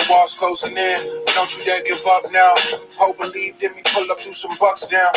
walls closing in, but don't you dare give up now. Hope believed in me, pull up, do some bucks down.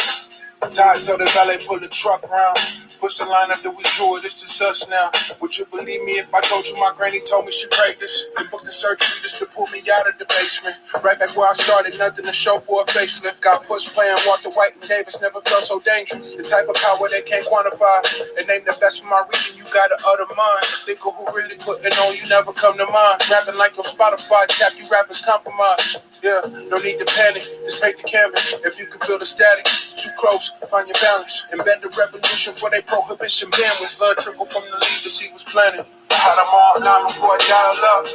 Tired till the valet pull the truck round. Push the line after we drew it, it's just us now. Would you believe me if I told you my granny told me she prayed this? They booked the surgery just to pull me out of the basement. Right back where I started, nothing to show for a facelift. Got pushed playing Walter White and Davis, never felt so dangerous. The type of power they can't quantify. And name the best for my region, you gotta utter mine. Think of who really putting on, you never come to mind. Rapping like your Spotify, tap you rappers compromise. Yeah, no need to panic, just paint the canvas. If you can feel the static, it's too close, find your balance. Embed the revolution for their prohibition bandwidth. Blood trickle from the leaders he was planning. I had them all line before I dial up.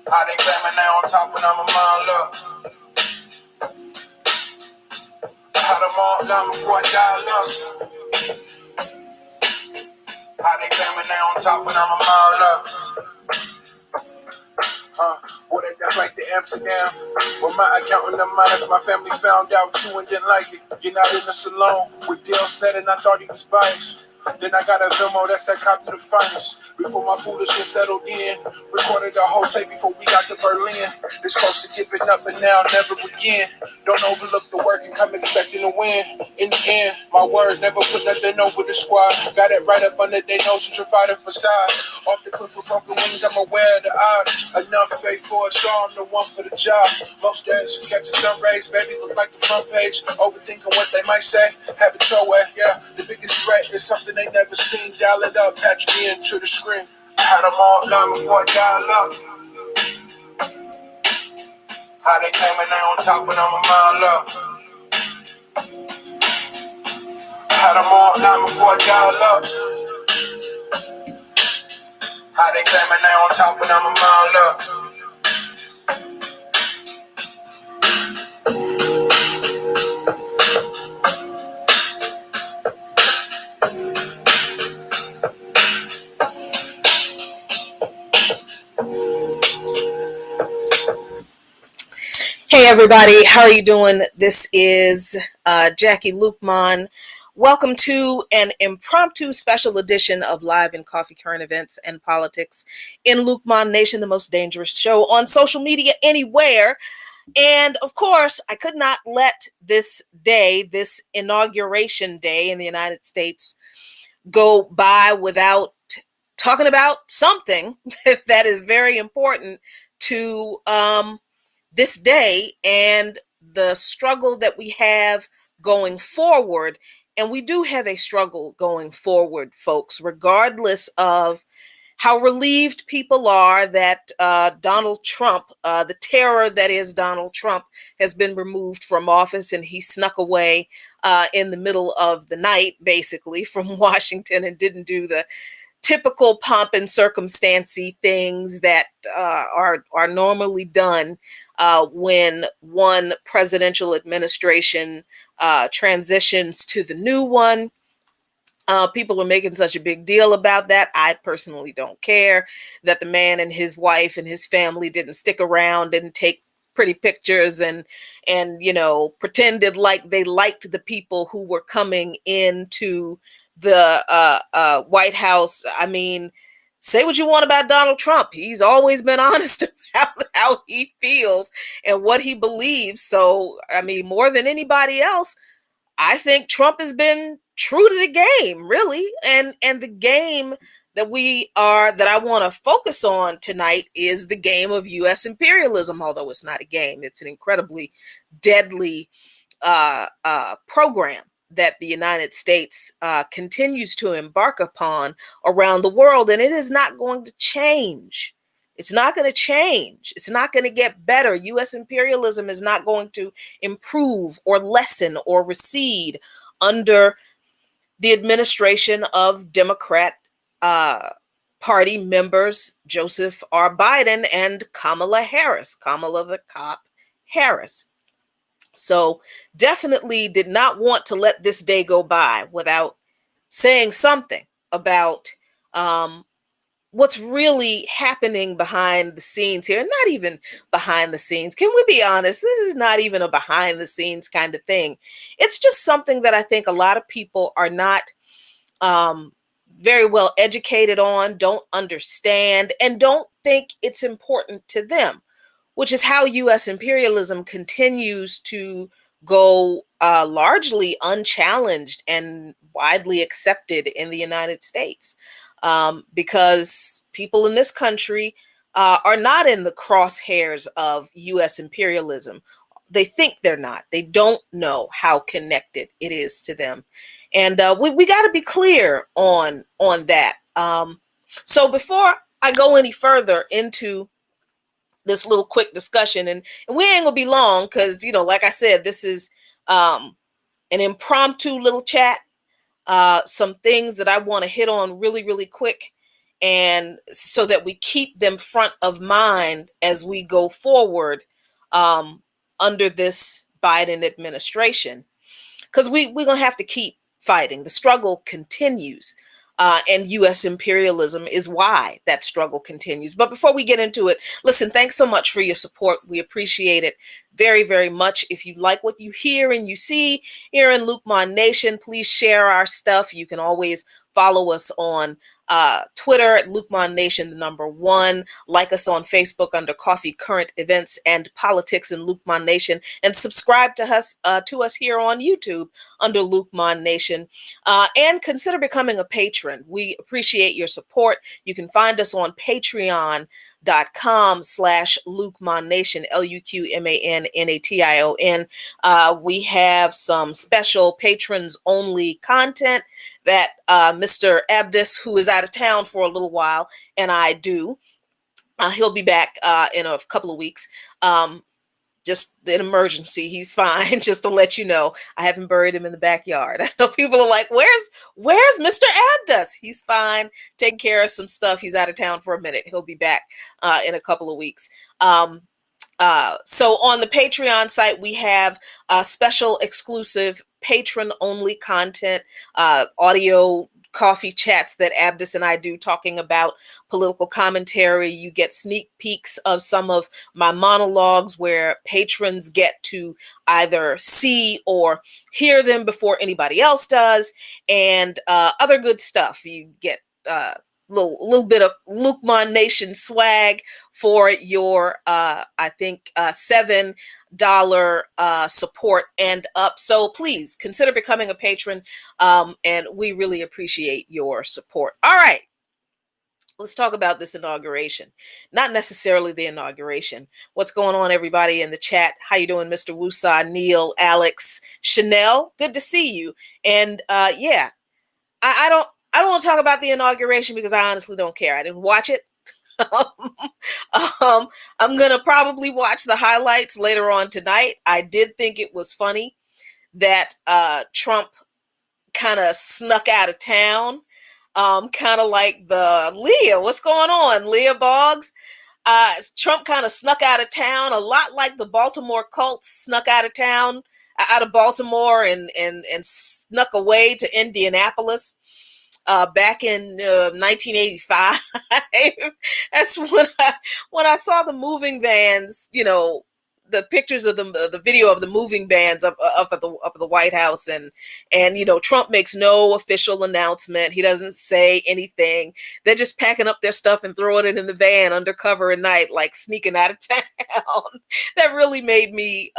How they claiming now on top when I'm a mile up. I had them all line before I dial up. How they claiming now on top when I'm a mile up. Boy, that's like the answer now. When my accountant of minus, my family found out too and didn't like it. You're not in this alone. With Dale said and I thought he was biased. Then I got a Venmo that said copy the finest. Before my foolishness settled in, recorded the whole tape before we got to Berlin. It's close to giving up and now never again. Don't overlook the work and come expecting to win. In the end, my word, never put nothing over the squad. Got it right up under their nose and fight a facade. Off the cliff with broken wings, I'm aware of the odds. Enough faith for us all, I'm the one for the job. Most days, catch the sun rays, baby, look like the front page. Overthinking what they might say, have it your way, yeah. The biggest threat is something they never seen. Dial it up, patch me into the screen. I had them all line before I dial up. How they claiming they on top when I'm a mile up. I had them all line before I dial up. How they claiming they on top when I'm a mile up. Hey everybody, how are you doing? This is Jackie Lukman. Welcome to an impromptu special edition of Live and Coffee Current Events and Politics in Lukman Nation, the most dangerous show on social media anywhere. And of course, I could not let this day, this inauguration day in the United States, go by without talking about something that is very important to this day and the struggle that we have going forward. And we do have a struggle going forward, folks, regardless of how relieved people are that Donald Trump, the terror that is Donald Trump, has been removed from office and he snuck away in the middle of the night, basically, from Washington and didn't do the typical pomp and circumstancy things that are normally done when one presidential administration transitions to the new one. People are making such a big deal about that. I personally don't care that the man and his wife and his family didn't stick around and take pretty pictures and pretended like they liked the people who were coming into the White House. I mean, say what you want about Donald Trump. He's always been honest about how he feels and what he believes. So, I mean, more than anybody else, I think Trump has been true to the game, really. And the game that I want to focus on tonight is the game of U.S. imperialism, although it's not a game. It's an incredibly deadly program that the United States continues to embark upon around the world, and it is not going to change. It's not going to change. It's not going to get better. U.S. imperialism is not going to improve or lessen or recede under the administration of Democrat Party members Joseph R. Biden and Kamala the Cop Harris. So definitely did not want to let this day go by without saying something about what's really happening behind the scenes here. Not even behind the scenes. Can we be honest? This is not even a behind the scenes kind of thing. It's just something that I think a lot of people are not very well educated on, don't understand, and don't think it's important to them, which is how U.S. imperialism continues to go largely unchallenged and widely accepted in the United States, because people in this country are not in the crosshairs of U.S. imperialism. They think they're not. They don't know how connected it is to them, and we got to be clear on that. So before I go any further into this little quick discussion, and we ain't gonna be long because, like I said, this is an impromptu little chat. Some things that I want to hit on really, really quick, and so that we keep them front of mind as we go forward under this Biden administration, because we're gonna have to keep fighting. The struggle continues, and U.S. imperialism is why that struggle continues. But before we get into it, listen, thanks so much for your support. We appreciate it very, very much. If you like what you hear and you see here in Lukman Nation, please share our stuff. You can always follow us on Twitter at Lukman Nation, the number 1. Like us on Facebook under Coffee, Current Events, and Politics in Lukman Nation, and subscribe to us here on YouTube under Lukman Nation, and consider becoming a patron. We appreciate your support. You can find us on patreon.com/Lukman Nation, LUQMANNATION. We have some special patrons only content that Mr. Abdus, who is out of town for a little while, and I do. He'll be back in a couple of weeks. Just an emergency. He's fine. Just to let you know, I haven't buried him in the backyard. I know people are like, where's Mr. Abdus? He's fine, taking care of some stuff. He's out of town for a minute. He'll be back in a couple of weeks. So on the Patreon site, we have special exclusive patron only content, audio coffee chats that Abdus and I do talking about political commentary. You get sneak peeks of some of my monologues where patrons get to either see or hear them before anybody else does, and other good stuff. You get little bit of Lukman Nation swag for your I think $7 support and up. So please consider becoming a patron, and we really appreciate your support. All right, let's talk about this inauguration. Not necessarily the inauguration. What's going on, everybody in the chat? How you doing, Mr. Wusa, Neil, Alex, Chanel? Good to see you. And yeah, I don't want to talk about the inauguration because I honestly don't care. I didn't watch it. I'm gonna probably watch the highlights later on tonight. I did think it was funny that Trump kind of snuck out of town, kind of like the Leah. What's going on, Leah Boggs? Trump kind of snuck out of town, a lot like the Baltimore Colts snuck out of town, out of Baltimore, and snuck away to Indianapolis. Back in 1985. That's when I saw the moving vans, the pictures of the video of the moving vans up the White House, and Trump makes no official announcement. He doesn't say anything. They're just packing up their stuff and throwing it in the van undercover at night, like sneaking out of town. That really made me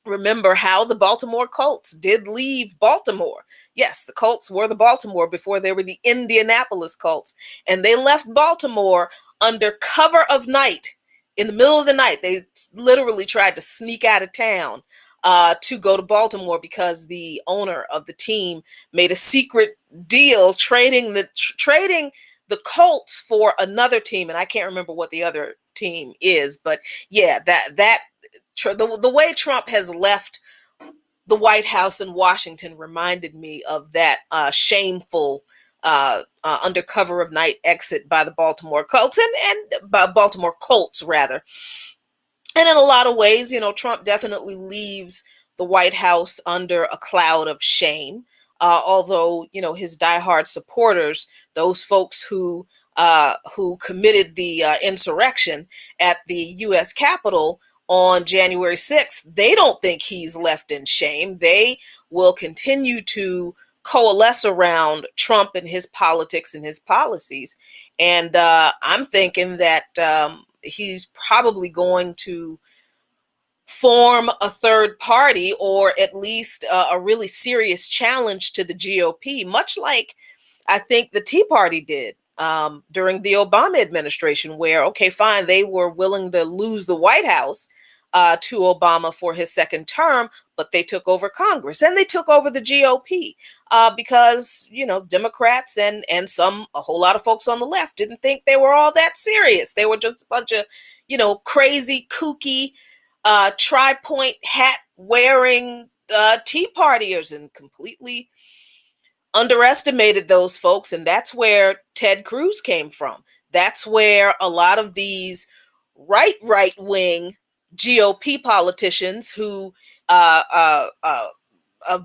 remember how the Baltimore Colts did leave Baltimore. Yes, the Colts were the Baltimore before they were the Indianapolis Colts, and they left Baltimore under cover of night. In the middle of the night, they literally tried to sneak out of town to go to Baltimore because the owner of the team made a secret deal trading the Colts for another team, and I can't remember what the other team is, but yeah, the way Trump has left the White House in Washington reminded me of that shameful under cover of night exit by the Baltimore Colts and by Baltimore Colts rather. And in a lot of ways, Trump definitely leaves the White House under a cloud of shame. Although, his diehard supporters, those folks who committed the insurrection at the U.S. Capitol on January 6th, they don't think he's left in shame. They will continue to coalesce around Trump and his politics and his policies. And I'm thinking that he's probably going to form a third party, or at least a really serious challenge to the GOP, much like I think the Tea Party did during the Obama administration, where, okay, fine, they were willing to lose the White House to Obama for his second term, but they took over Congress and they took over the GOP because, Democrats and a whole lot of folks on the left didn't think they were all that serious. They were just a bunch of, crazy, kooky, tri-point hat wearing Tea Partiers, and completely underestimated those folks. And that's where Ted Cruz came from. That's where a lot of these right wing GOP politicians who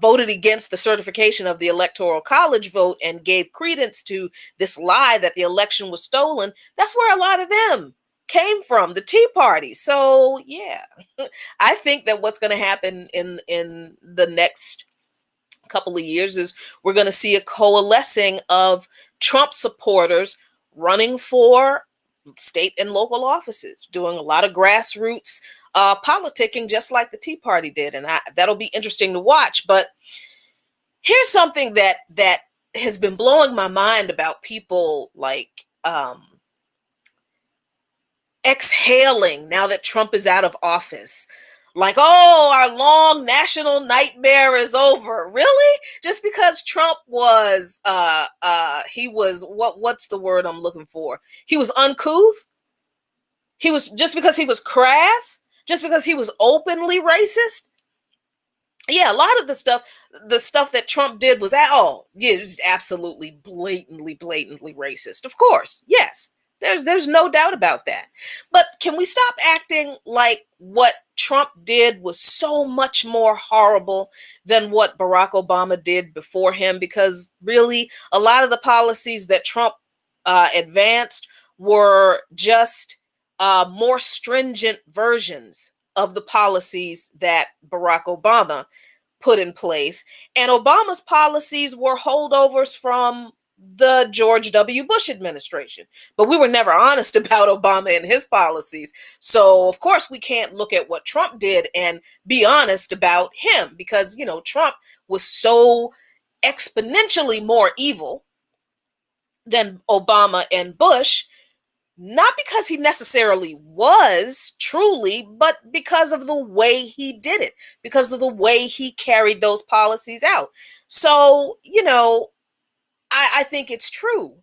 voted against the certification of the Electoral College vote and gave credence to this lie that the election was stolen. That's where a lot of them came from, the Tea Party. So yeah, I think that what's going to happen in the next couple of years is we're going to see a coalescing of Trump supporters running for state and local offices, doing a lot of grassroots politicking, just like the Tea Party did, and that'll be interesting to watch. But here's something that has been blowing my mind about people like exhaling now that Trump is out of office. Like, oh, our long national nightmare is over. Really? Just because Trump was he was what's the word I'm looking for? He was uncouth. He was, just because he was crass, just because he was openly racist. Yeah, a lot of the stuff that Trump did was yeah, it was absolutely blatantly racist. Of course, yes, there's no doubt about that. But can we stop acting like what Trump did was so much more horrible than what Barack Obama did before him? Because really, a lot of the policies that Trump advanced were just more stringent versions of the policies that Barack Obama put in place. And Obama's policies were holdovers from the George W. Bush administration. But we were never honest about Obama and his policies. So, of course, we can't look at what Trump did and be honest about him, because, Trump was so exponentially more evil than Obama and Bush, not because he necessarily was truly, but because of the way he did it, because of the way he carried those policies out. So, I think it's true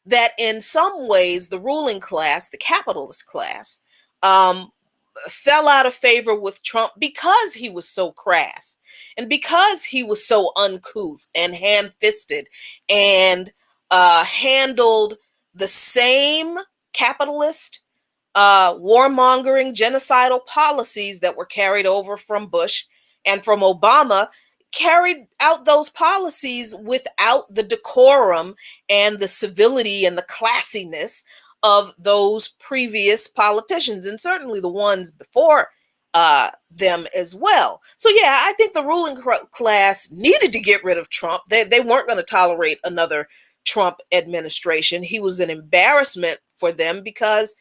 that in some ways the ruling class, the capitalist class, fell out of favor with Trump because he was so crass and because he was so uncouth and ham-fisted and handled the same capitalist, warmongering, genocidal policies that were carried over from Bush and from Obama, carried out those policies without the decorum and the civility and the classiness of those previous politicians, and certainly the ones before them as well. So yeah, I think the ruling class needed to get rid of Trump. They weren't going to tolerate another Trump administration. He was an embarrassment for them because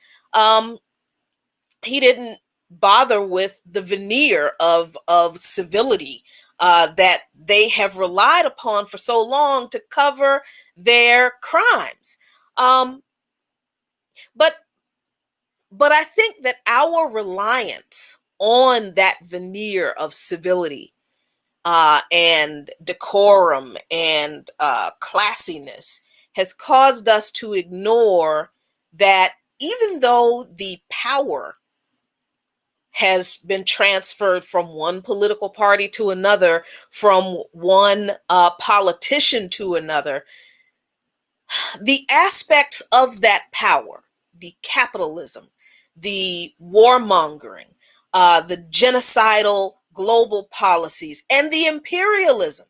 he didn't bother with the veneer of civility that they have relied upon for so long to cover their crimes. But I think that our reliance on that veneer of civility and decorum and classiness has caused us to ignore that even though the power has been transferred from one political party to another, from one politician to another, the aspects of that power, the capitalism, the warmongering, the genocidal global policies, and the imperialism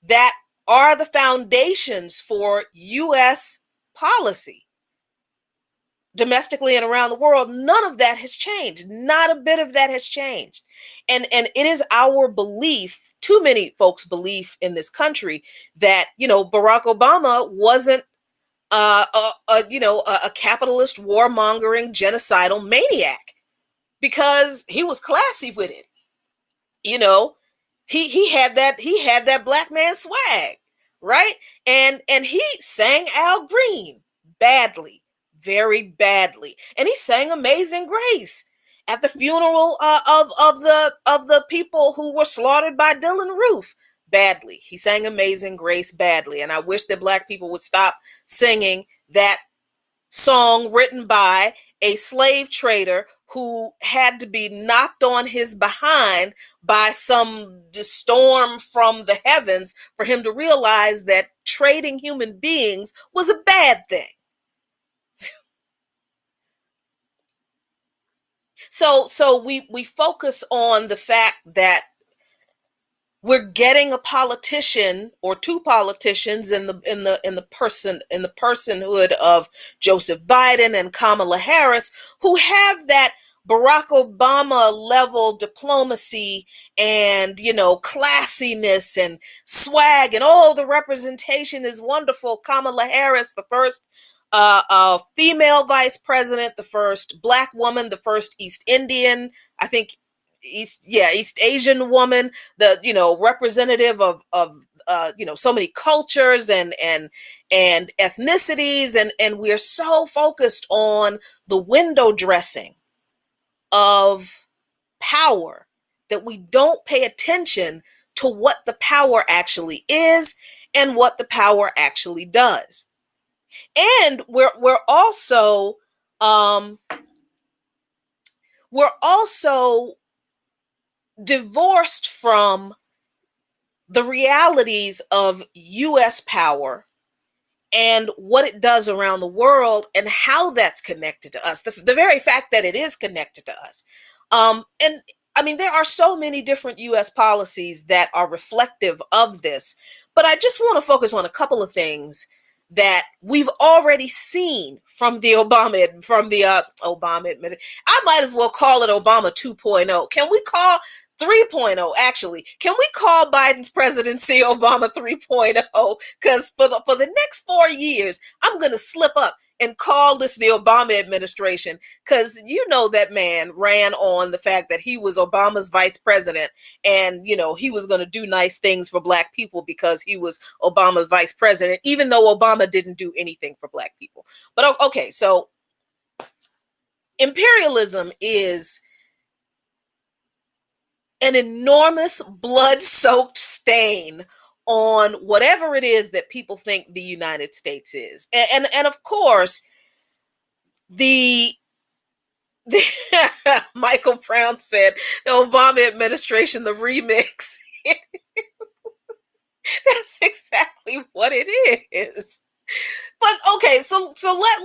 that are the foundations for U.S. policy domestically and around the world, none of that has changed. Not a bit of that has changed. And it is our belief, too many folks' belief in this country, that, Barack Obama wasn't a capitalist, warmongering, genocidal maniac, because he was classy with it. You know, he had that black man swag, right? And he sang Al Green badly, very badly, and he sang Amazing Grace at the funeral of the people who were slaughtered by Dylan Roof badly. He sang Amazing Grace badly, and I wish that black people would stop singing that song written by a slave trader who had to be knocked on his behind by some storm from the heavens for him to realize that trading human beings was a bad thing. So we focus on the fact that we're getting a politician or two politicians in the personhood of Joseph Biden and Kamala Harris, who have that Barack Obama level diplomacy and classiness and swag, and all the representation is wonderful. Kamala Harris, the first female vice president, the first black woman, the first East Indian, I think East Asian woman, the representative of so many cultures and ethnicities, and we're so focused on the window dressing of power that we don't pay attention to what the power actually is and what the power actually does. And um we're also divorced from the realities of US power and what it does around the world and how that's connected to us. The very fact that it is connected to us. And I mean, there are so many different US policies that are reflective of this, but I just want to focus on a couple of things that we've already seen from the Obama admin. I might as well call it Obama 2.0. Can we call 3.0 actually? Can we call Biden's presidency Obama 3.0? Because for the next 4 years, I'm going to slip up and call this the Obama administration, because that man ran on the fact that he was Obama's vice president, and he was going to do nice things for black people because he was Obama's vice president, even though Obama didn't do anything for black people. But okay, so imperialism is an enormous blood-soaked stain on whatever it is that people think the United States is. And of course, the Michael Brown said the Obama administration, the remix. That's exactly what it is. But okay, so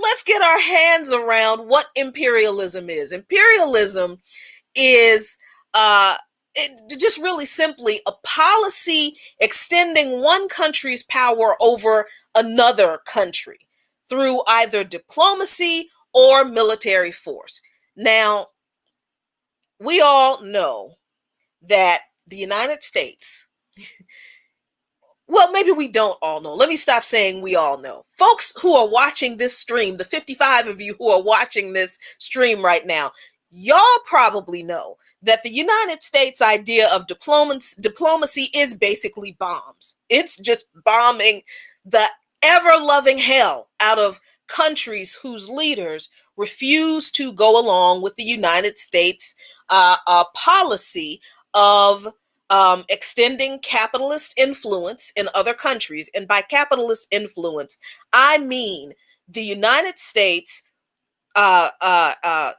let's get our hands around what imperialism is. Imperialism is just really simply a policy extending one country's power over another country through either diplomacy or military force. Now, we all know that the United States, well, maybe we don't all know. Let me stop saying we all know. Folks who are watching this stream, the 55 of you who are watching this stream right now, y'all probably know that the United States idea of diplomacy is basically bombs. It's just bombing the ever-loving hell out of countries whose leaders refuse to go along with the United States policy of extending capitalist influence in other countries. And by capitalist influence, I mean the United States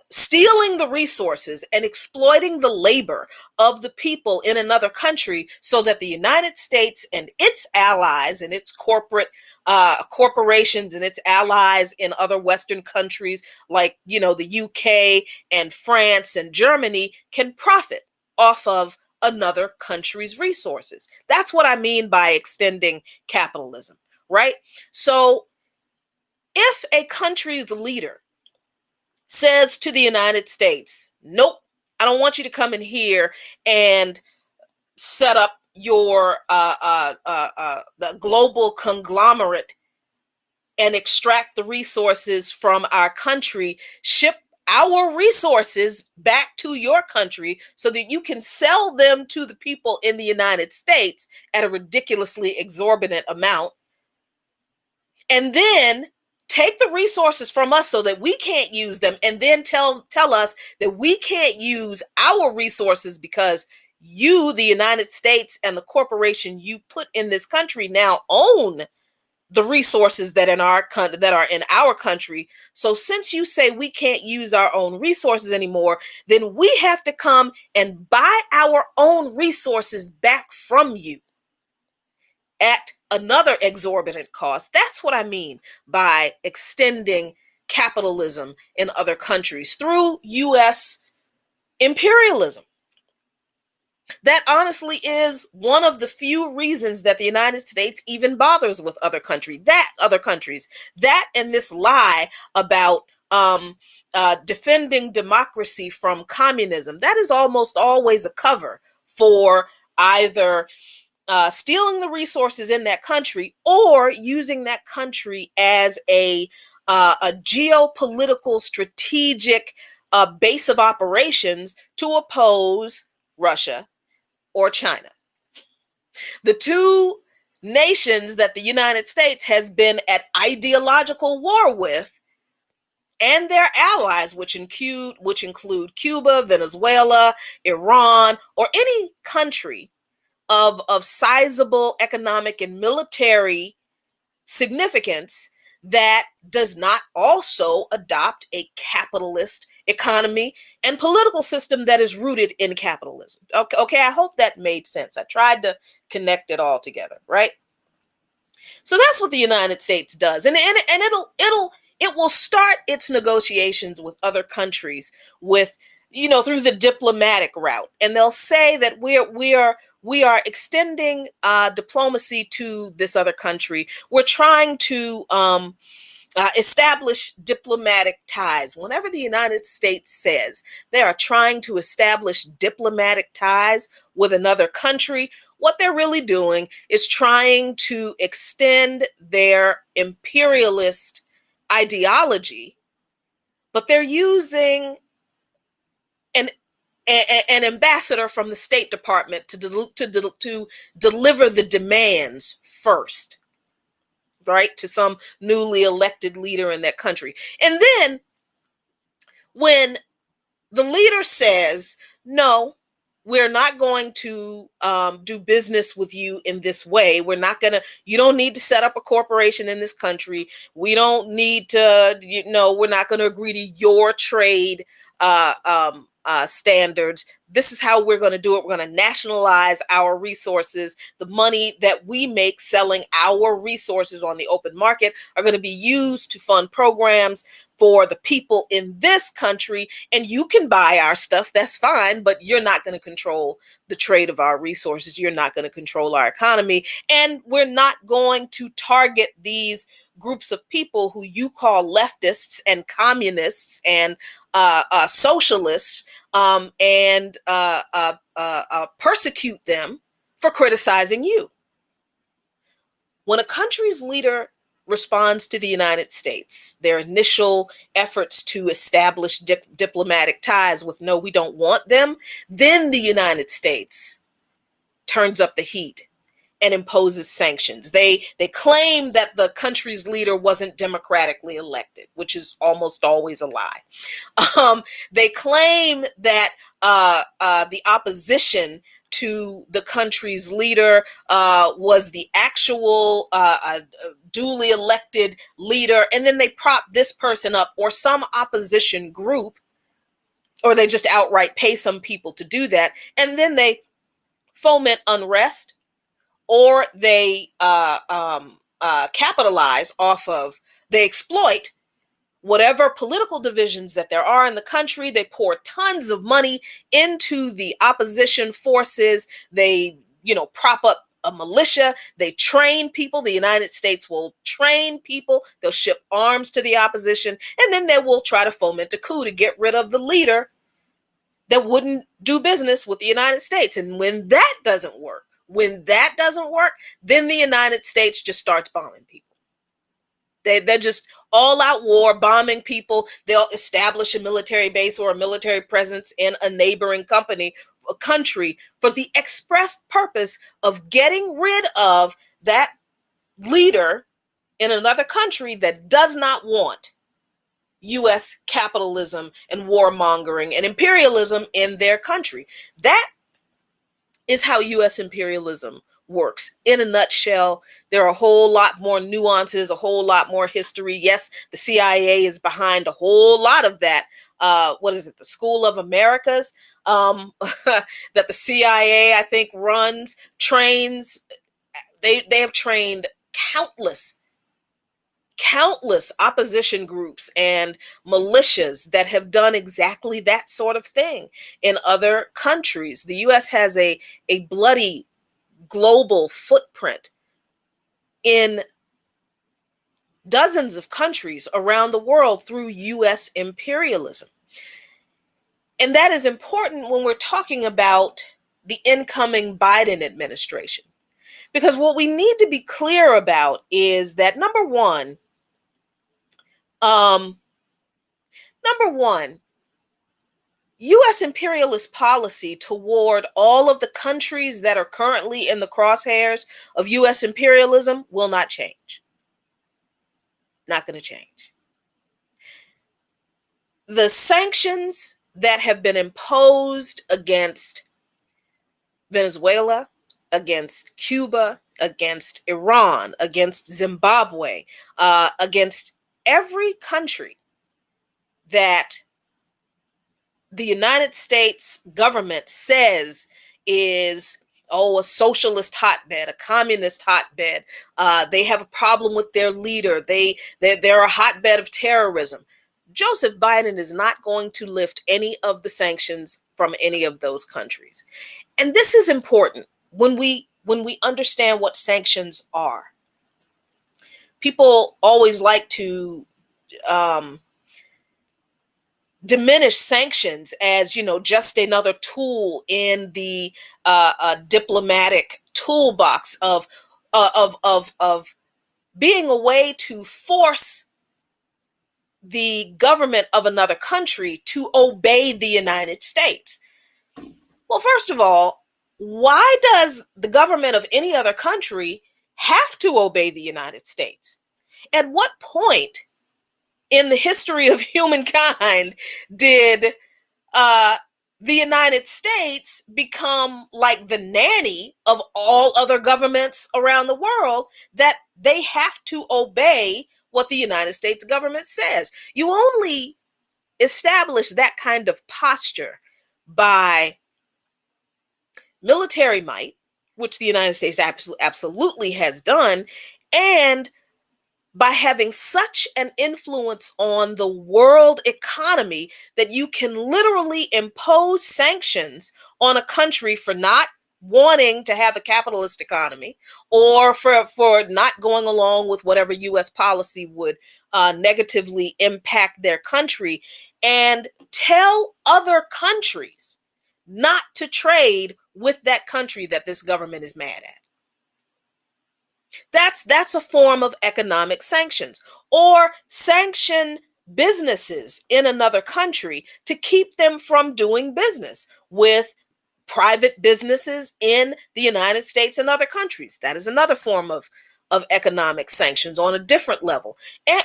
stealing the resources and exploiting the labor of the people in another country so that the United States and its allies and its corporations and its allies in other Western countries like, the UK and France and Germany can profit off of another country's resources. That's what I mean by extending capitalism, right? So if a country's leader says to the United States, nope, I don't want you to come in here and set up your the global conglomerate and extract the resources from our country, ship our resources back to your country so that you can sell them to the people in the United States at a ridiculously exorbitant amount, and then take the resources from us so that we can't use them, and then tell us that we can't use our resources because you, the United States, and the corporation you put in this country now own the resources that are in our country. So since you say we can't use our own resources anymore, then we have to come and buy our own resources back from you at another exorbitant cost. That's what I mean by extending capitalism in other countries through US imperialism. That honestly is one of the few reasons that the United States even bothers with other countries. That and this lie about defending democracy from communism. That is almost always a cover for either stealing the resources in that country or using that country as a geopolitical strategic base of operations to oppose Russia or China. The two nations that the United States has been at ideological war with, and their allies, which include Cuba, Venezuela, Iran, or any country of sizable economic and military significance that does not also adopt a capitalist economy and political system that is rooted in capitalism. Okay, I hope that made sense. I tried to connect it all together, right? So that's what the United States does, and it will start its negotiations with other countries with, through the diplomatic route, and they'll say that we are extending diplomacy to this other country. We're trying to establish diplomatic ties. Whenever the United States says they are trying to establish diplomatic ties with another country, what they're really doing is trying to extend their imperialist ideology, but they're using an ambassador from the State Department to deliver the demands first, right, to some newly elected leader in that country. And then when the leader says, no, we're not going to do business with you in this way. You don't need to set up a corporation in this country. We don't need to, we're not going to agree to your trade standards. This is how we're going to do it. We're going to nationalize our resources. The money that we make selling our resources on the open market are going to be used to fund programs for the people in this country, and you can buy our stuff, that's fine, but you're not going to control the trade of our resources. You're not going to control our economy, and we're not going to target these groups of people who you call leftists and communists and socialists and persecute them for criticizing you. When a country's leader responds to the United States, their initial efforts to establish diplomatic ties with no, we don't want them, then the United States turns up the heat and imposes sanctions. They claim that the country's leader wasn't democratically elected, which is almost always a lie. They claim that the opposition to the country's leader was the actual duly elected leader, and then they prop this person up or some opposition group, or they just outright pay some people to do that, and then they foment unrest, or they capitalize off of, they exploit whatever political divisions that there are in the country. They pour tons of money into the opposition forces. They, prop up a militia. They train people. The United States will train people. They'll ship arms to the opposition, and then they will try to foment a coup to get rid of the leader that wouldn't do business with the United States. And when that doesn't work, then the United States just starts bombing people. They're just all out war, bombing people. They'll establish a military base or a military presence in a neighboring country for the express purpose of getting rid of that leader in another country that does not want U.S. capitalism and warmongering and imperialism in their country. That is how U.S. imperialism works. In a nutshell, there are a whole lot more nuances, a whole lot more history. Yes, the CIA is behind a whole lot of that. What is it? The School of Americas that the CIA, I think, trains. They have trained countless opposition groups and militias that have done exactly that sort of thing in other countries. The US has a bloody global footprint in dozens of countries around the world through US imperialism. And that is important when we're talking about the incoming Biden administration. Because what we need to be clear about is that number one, U.S. imperialist policy toward all of the countries that are currently in the crosshairs of U.S. imperialism will not change. Not going to change. The sanctions that have been imposed against Venezuela, against Cuba, against Iran, against Zimbabwe, against every country that the United States government says is, a socialist hotbed, a communist hotbed. They have a problem with their leader. They're a hotbed of terrorism. Joseph Biden is not going to lift any of the sanctions from any of those countries. And this is important when we understand what sanctions are. People always like to diminish sanctions as, just another tool in the diplomatic toolbox of being a way to force the government of another country to obey the United States. Well, first of all, why does the government of any other country have to obey the United States? At what point in the history of humankind did the United States become like the nanny of all other governments around the world, that they have to obey what the United States government says? You only establish that kind of posture by military might, which the United States absolutely has done, and by having such an influence on the world economy that you can literally impose sanctions on a country for not wanting to have a capitalist economy, or for not going along with whatever U.S. policy would negatively impact their country, and tell other countries not to trade with that country that this government is mad at. That's a form of economic sanctions. Or sanction businesses in another country to keep them from doing business with private businesses in the United States and other countries. That is another form of economic sanctions on a different level.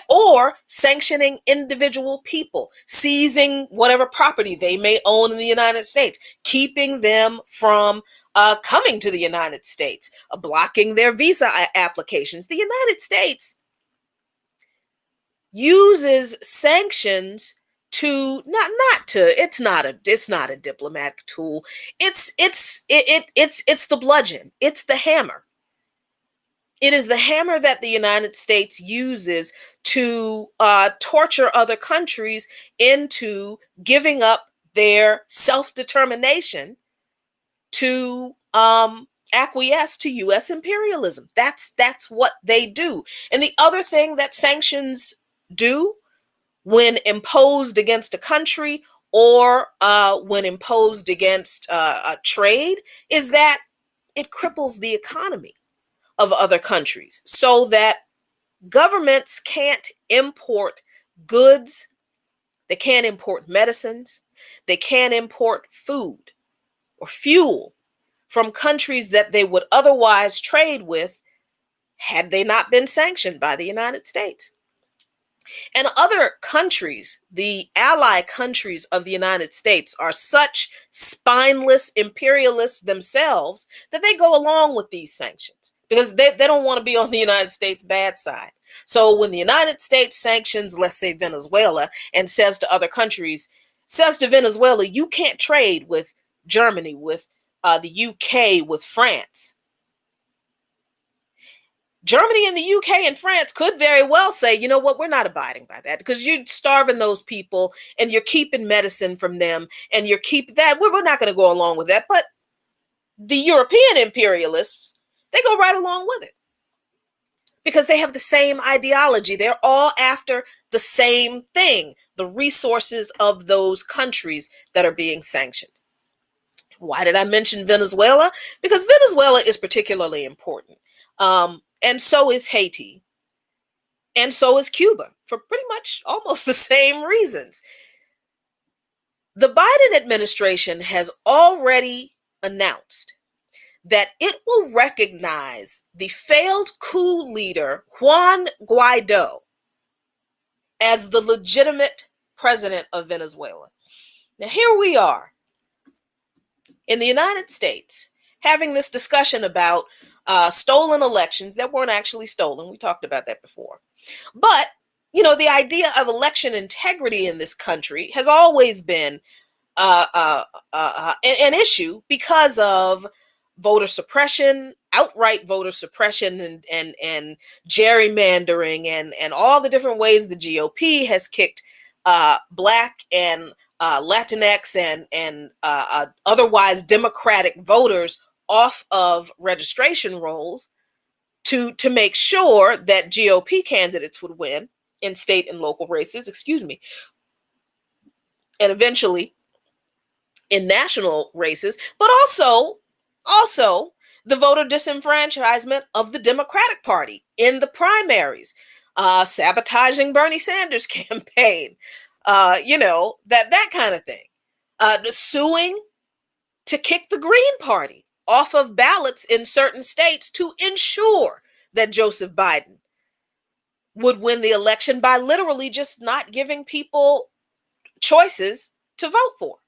Or sanctioning individual people, seizing whatever property they may own in the United States, keeping them from coming to the United States, blocking their visa applications. The United States uses sanctions to it's not a diplomatic tool. It's the bludgeon. It's the hammer. It is the hammer that the United States uses to torture other countries into giving up their self-determination to acquiesce to U.S. imperialism. That's what they do. And the other thing that sanctions do when imposed against a country, or when imposed against a trade, is that it cripples the economy of other countries, so that Governments can't import goods, they can't import medicines, they can't import food or fuel from countries that they would otherwise trade with had they not been sanctioned by the United States. And other countries, the ally countries of the United States, are such spineless imperialists themselves that they go along with these sanctions because they don't want to be on the United States' bad side. So when the United States sanctions, let's say Venezuela, and says to other countries, says to Venezuela, you can't trade with Germany, with the UK, with France. Germany and the UK and France could very well say, you know what, we're not abiding by that because you're starving those people and you're keeping medicine from them and you're keeping that. We're not going to go along with that. But the European imperialists, they go right along with it because they have the same ideology. They're all after the same thing, the resources of those countries that are being sanctioned. Why did I mention Venezuela? Because Venezuela is particularly important. And so is Haiti. And so is Cuba for pretty much almost the same reasons. The Biden administration has already announced that it will recognize the failed coup leader Juan Guaido as the legitimate president of Venezuela. Now, here we are in the United States having this discussion about stolen elections that weren't actually stolen. We talked about that before. But, you know, the idea of election integrity in this country has always been an issue because of voter suppression, outright voter suppression, and gerrymandering, and all the different ways the GOP has kicked Black and Latinx and otherwise Democratic voters off of registration rolls to make sure that GOP candidates would win in state and local races, and eventually in national races, but also the voter disenfranchisement of the Democratic Party in the primaries, sabotaging Bernie Sanders' campaign, that kind of thing, suing to kick the Green Party off of ballots in certain states to ensure that Joseph Biden would win the election by literally just not giving people choices to vote for.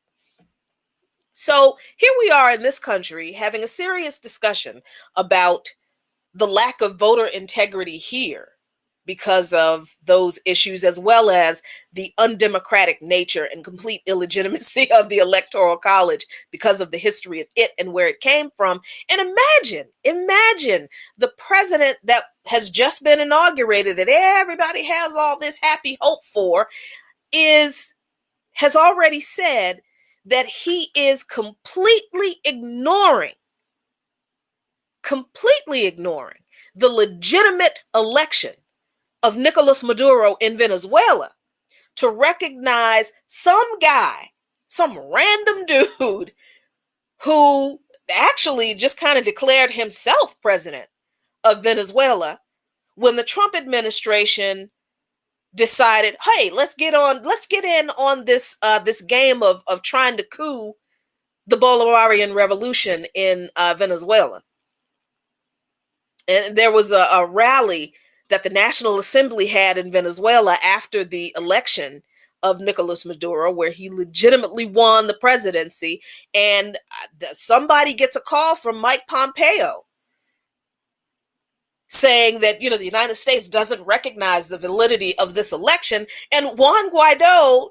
So here we are in this country having a serious discussion about the lack of voter integrity here because of those issues, as well as the undemocratic nature and complete illegitimacy of the Electoral College because of the history of it and where it came from. And imagine the president that has just been inaugurated, that everybody has all this happy hope for, has already said that he is completely ignoring the legitimate election of Nicolas Maduro in Venezuela to recognize some guy, some random dude who actually just kind of declared himself president of Venezuela when the Trump administration decided, hey, let's get in on this game of trying to coup the Bolivarian Revolution in Venezuela. And there was a rally that the National Assembly had in Venezuela after the election of Nicolas Maduro, where he legitimately won the presidency. And somebody gets a call from Mike Pompeo saying that, the United States doesn't recognize the validity of this election. And Juan Guaido,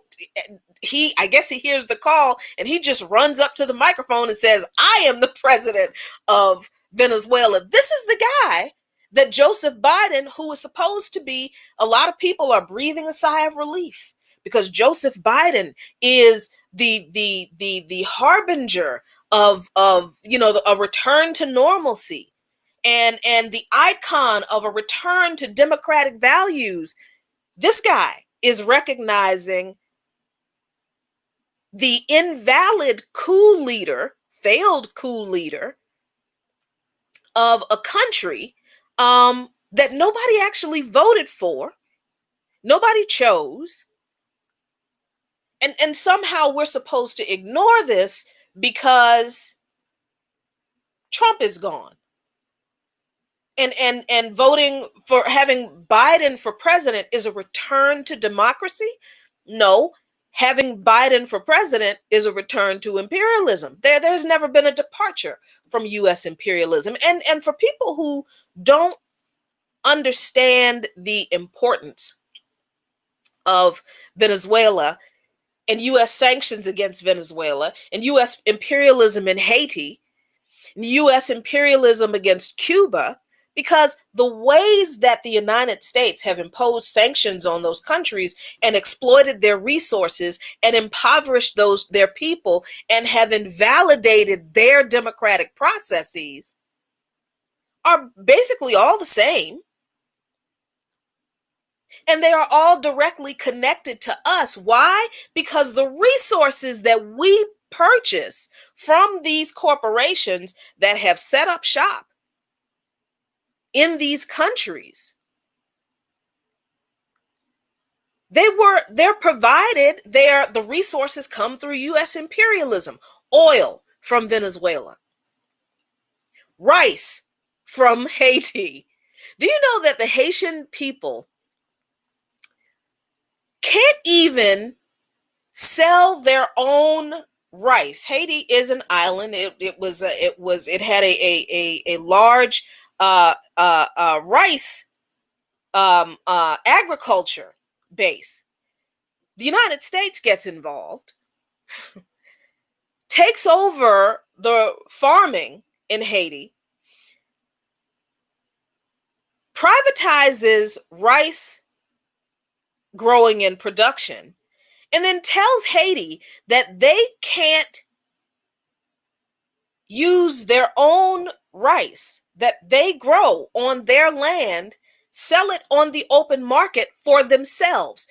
I guess he hears the call and he just runs up to the microphone and says, I am the president of Venezuela. This is the guy that Joseph Biden, who is supposed to be, a lot of people are breathing a sigh of relief because Joseph Biden is the harbinger of a return to normalcy and the icon of a return to democratic values. This guy is recognizing the invalid failed coup leader of a country that nobody actually voted for, nobody chose, and somehow we're supposed to ignore this because Trump is gone. And voting for having Biden for president is a return to democracy? No. Having Biden for president is a return to imperialism. There's never been a departure from US imperialism. And for people who don't understand the importance of Venezuela and US sanctions against Venezuela and US imperialism in Haiti, US imperialism against Cuba, because the ways that the United States have imposed sanctions on those countries and exploited their resources and impoverished their people and have invalidated their democratic processes are basically all the same. And they are all directly connected to us. Why? Because the resources that we purchase from these corporations that have set up shop in these countries, they're provided, the resources come through US imperialism. Oil from Venezuela, rice from Haiti. Do you know that the Haitian people can't even sell their own rice? Haiti is an island. It had a large rice agriculture base. The United States gets involved, takes over the farming in Haiti, privatizes rice growing and production, and then tells Haiti that they can't use their own rice that they grow on their land, sell it on the open market for themselves.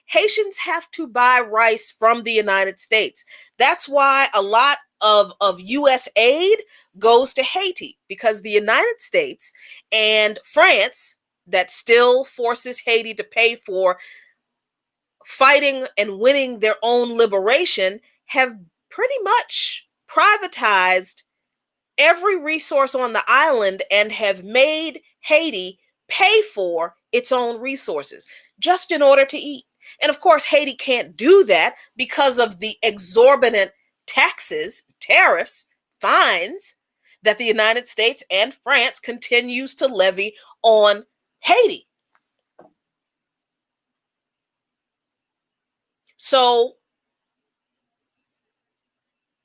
Haitians have to buy rice from the United States. That's why a lot of US aid goes to Haiti, because the United States and France, that still forces Haiti to pay for fighting and winning their own liberation, have pretty much privatized every resource on the island and have made Haiti pay for its own resources just in order to eat. And of course, Haiti can't do that because of the exorbitant taxes, tariffs, fines that the United States and France continues to levy on Haiti. So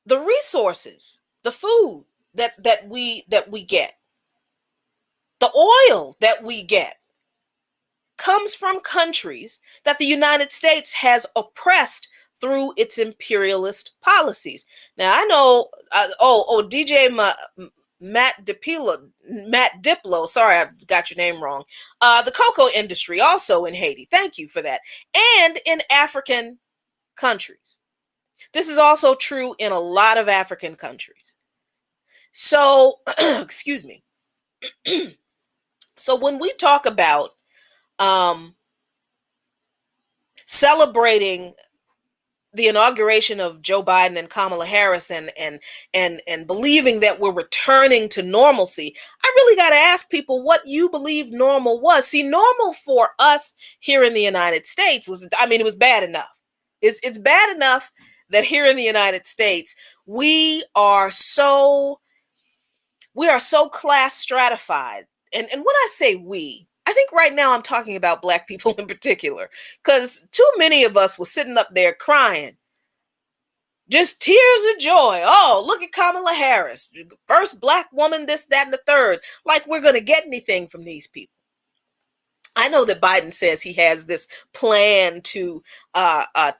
the resources, the food that we get, the oil that we get, comes from countries that the United States has oppressed through its imperialist policies. Now I know, DJ Matt Diplo, sorry, I got your name wrong. The cocoa industry also in Haiti. Thank you for that. And in African countries. This is also true in a lot of African countries. So, excuse me. So when we talk about celebrating the inauguration of Joe Biden and Kamala Harris and believing that we're returning to normalcy, I really got to ask people what you believe normal was. See, normal for us here in the United States was, it was bad enough. It's bad enough that here in the United States, we are so class stratified. And when I say we, I think right now I'm talking about Black people in particular, because too many of us were sitting up there crying, just tears of joy. Oh, look at Kamala Harris, first Black woman, this, that, and the third. Like we're going to get anything from these people. I know that Biden says he has this plan to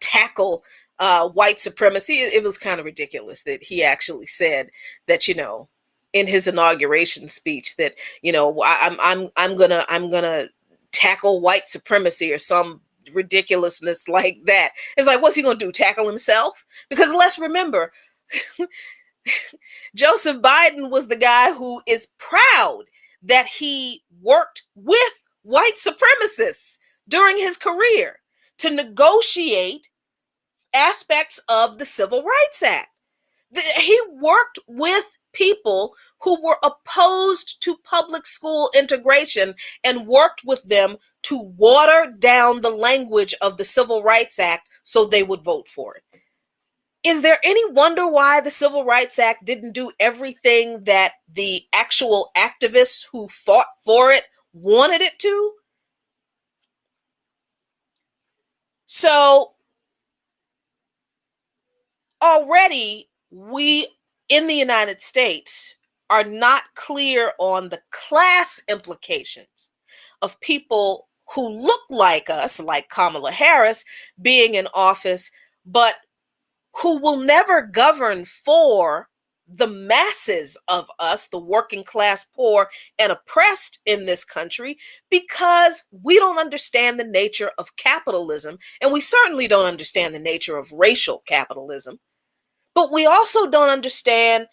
tackle white supremacy. It was kind of ridiculous that he actually said that, in his inauguration speech that, I'm gonna tackle white supremacy or some ridiculousness like that. It's like, what's he gonna do? Tackle himself? Because let's remember, Joseph Biden was the guy who is proud that he worked with white supremacists during his career to negotiate aspects of the Civil Rights Act. He worked with people who were opposed to public school integration and worked with them to water down the language of the Civil Rights Act so they would vote for it. Is there any wonder why the Civil Rights Act didn't do everything that the actual activists who fought for it wanted it to? So already we in the United States are not clear on the class implications of people who look like us, like Kamala Harris, being in office, but who will never govern for the masses of us, the working class, poor, and oppressed in this country, because we don't understand the nature of capitalism, and we certainly don't understand the nature of racial capitalism. But we also don't understand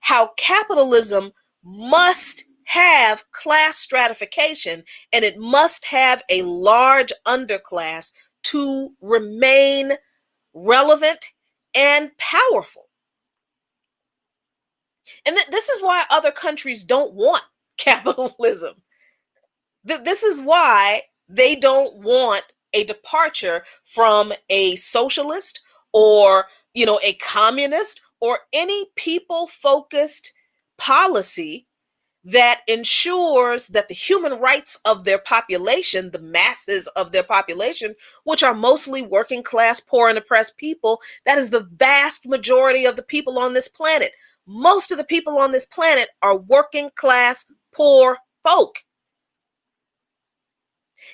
how capitalism must have class stratification, and it must have a large underclass to remain relevant and powerful. And this is why other countries don't want capitalism. This is why they don't want a departure from a socialist or, a communist or any people-focused policy that ensures that the human rights of their population, the masses of their population, which are mostly working class, poor, and oppressed people, that is the vast majority of the people on this planet. Most of the people on this planet are working class, poor folk.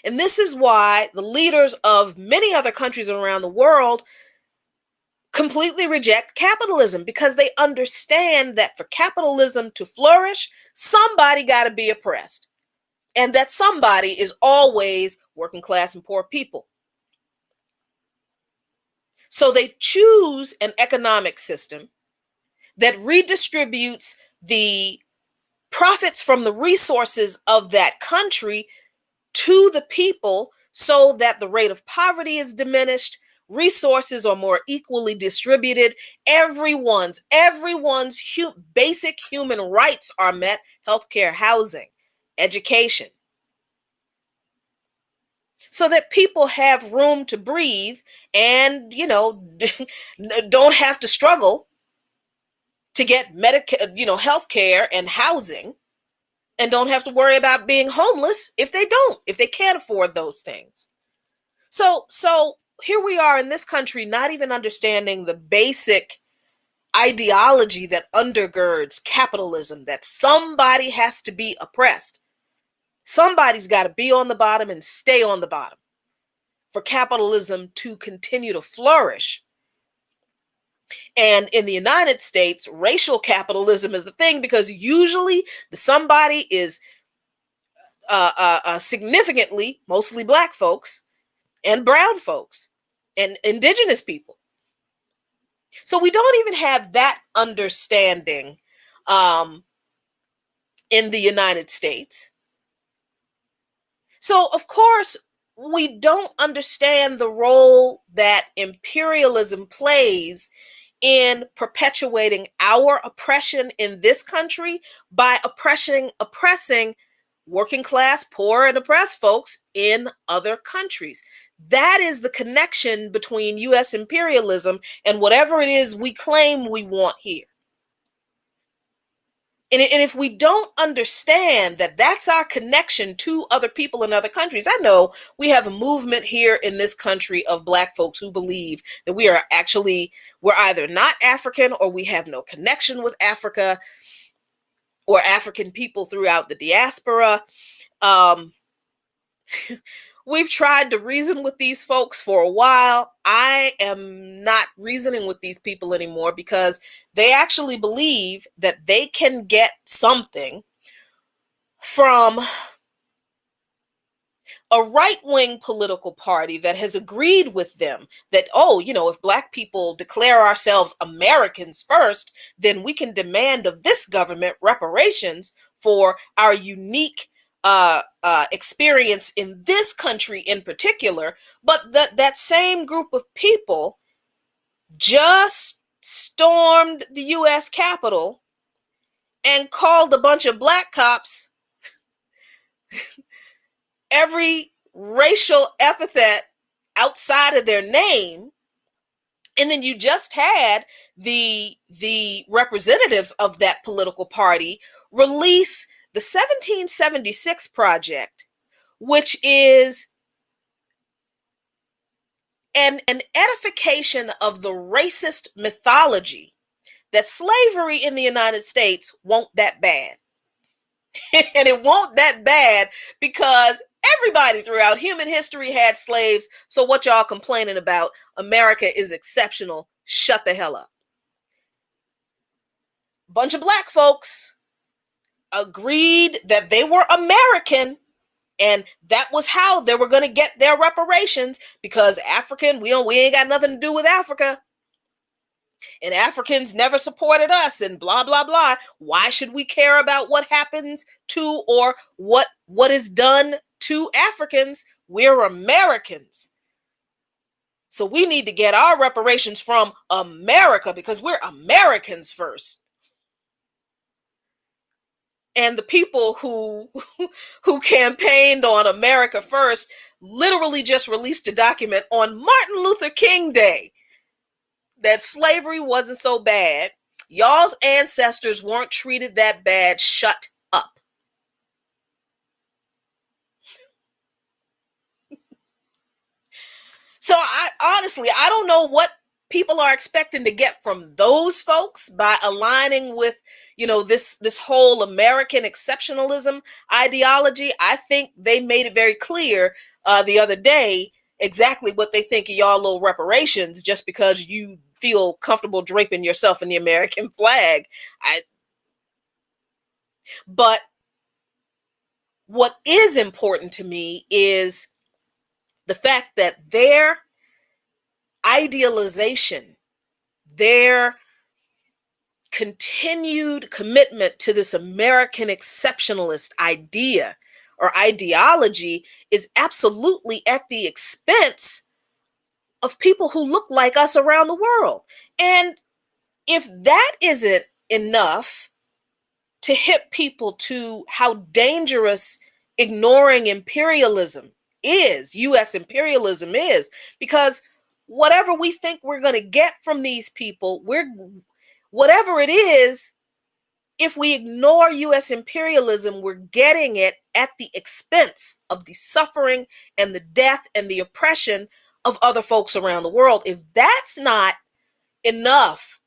And this is why the leaders of many other countries around the world completely reject capitalism, because they understand that for capitalism to flourish, somebody got to be oppressed. And that somebody is always working class and poor people. So they choose an economic system that redistributes the profits from the resources of that country to the people so that the rate of poverty is diminished, resources are more equally distributed, everyone's basic human rights are met: healthcare, housing, education, so that people have room to breathe and, don't have to struggle to get healthcare and housing, and don't have to worry about being homeless if they can't afford those things. So here we are in this country, not even understanding the basic ideology that undergirds capitalism, that somebody has to be oppressed. Somebody's got to be on the bottom and stay on the bottom for capitalism to continue to flourish. And in the United States, racial capitalism is the thing, because usually the somebody is significantly mostly Black folks and brown folks and indigenous people. So we don't even have that understanding in the United States. So, of course, we don't understand the role that imperialism plays in perpetuating our oppression in this country by oppressing working class, poor, and oppressed folks in other countries. That is the connection between U.S. imperialism and whatever it is we claim we want here. And if we don't understand that that's our connection to other people in other countries, I know we have a movement here in this country of Black folks who believe that we're either not African, or we have no connection with Africa or African people throughout the diaspora. We've tried to reason with these folks for a while. I am not reasoning with these people anymore, because they actually believe that they can get something from a right-wing political party that has agreed with them that, if Black people declare ourselves Americans first, then we can demand of this government reparations for our unique experience in this country in particular, but that same group of people just stormed the U.S. Capitol and called a bunch of black cops every racial epithet outside of their name. And then you just had the representatives of that political party release the 1776 Project, which is an edification of the racist mythology that slavery in the United States won't that bad. And it won't that bad because everybody throughout human history had slaves. So what y'all complaining about? America is exceptional. Shut the hell up. Bunch of black folks agreed that they were American, and that was how they were going to get their reparations, because African, we ain't got nothing to do with Africa, and Africans never supported us, and blah blah blah. Why should we care about what happens to or what is done to Africans? We're Americans, so we need to get our reparations from America because we're Americans first. And the people who campaigned on America First literally just released a document on Martin Luther King Day that slavery wasn't so bad. Y'all's ancestors weren't treated that bad. Shut up. So I don't know what people are expecting to get from those folks by aligning with, this whole American exceptionalism ideology. I think they made it very clear the other day exactly what they think of y'all little reparations, just because you feel comfortable draping yourself in the American flag. But what is important to me is the fact that their idealization, their continued commitment to this American exceptionalist idea or ideology is absolutely at the expense of people who look like us around the world. And if that isn't enough to hit people to how dangerous ignoring imperialism is, U.S. imperialism is, because whatever we think we're going to get from these people, whatever it is, if we ignore U.S. imperialism, we're getting it at the expense of the suffering and the death and the oppression of other folks around the world. If that's not enough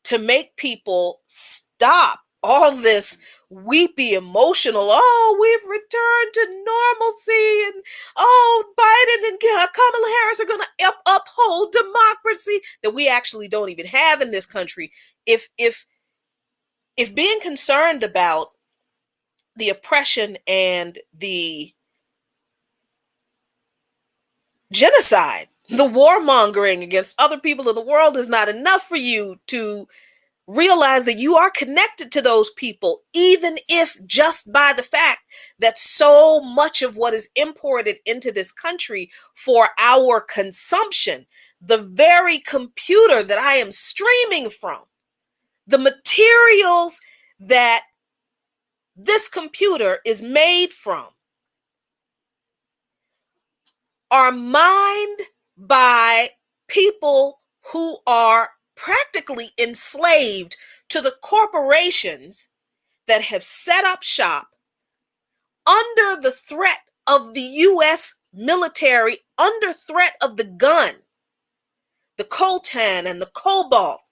to make people stop all this weepy, emotional, oh, we've returned to normalcy, and oh, Biden and Kamala Harris are going to uphold democracy that we actually don't even have in this country. If being concerned about the oppression and the genocide, the warmongering against other people in the world is not enough for you to realize that you are connected to those people, even if just by the fact that so much of what is imported into this country for our consumption, the very computer that I am streaming from, the materials that this computer is made from, are mined by people who are practically enslaved to the corporations that have set up shop under the threat of the U.S. military, under threat of the gun, the coltan and the cobalt,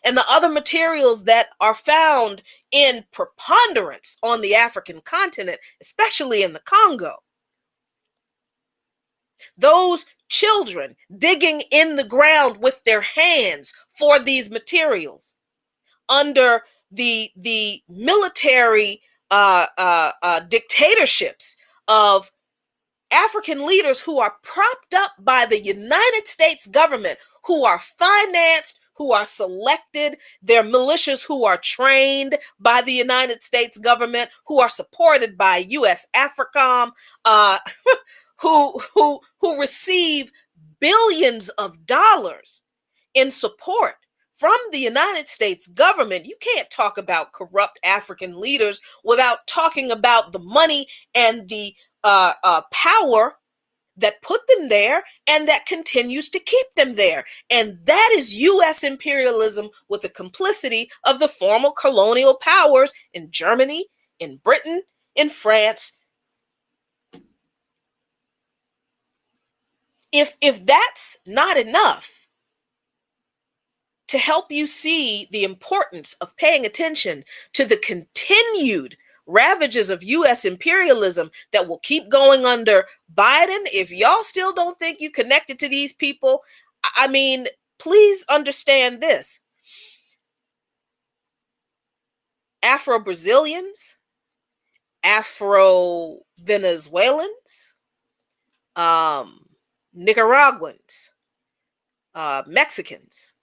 and the other materials that are found in preponderance on the African continent, especially in the Congo. Those children digging in the ground with their hands for these materials under the military dictatorships of African leaders who are propped up by the United States government, who are financed, who are selected. They're militias who are trained by the United States government, who are supported by U.S. AFRICOM, who receive billions of dollars in support from the United States government. You can't talk about corrupt African leaders without talking about the money and the power that put them there and that continues to keep them there. And that is U.S. imperialism with the complicity of the former colonial powers in Germany, in Britain, in France. If that's not enough to help you see the importance of paying attention to the continued ravages of U.S. imperialism that will keep going under Biden, if y'all still don't think you connected to these people, I mean, please understand this. Afro-Brazilians, Afro-Venezuelans, Nicaraguans, Mexicans,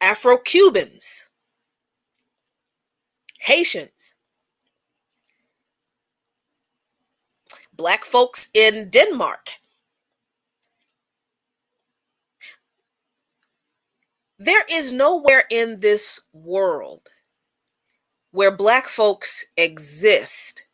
Afro-Cubans, Haitians, Black folks in Denmark. There is nowhere in this world where Black folks exist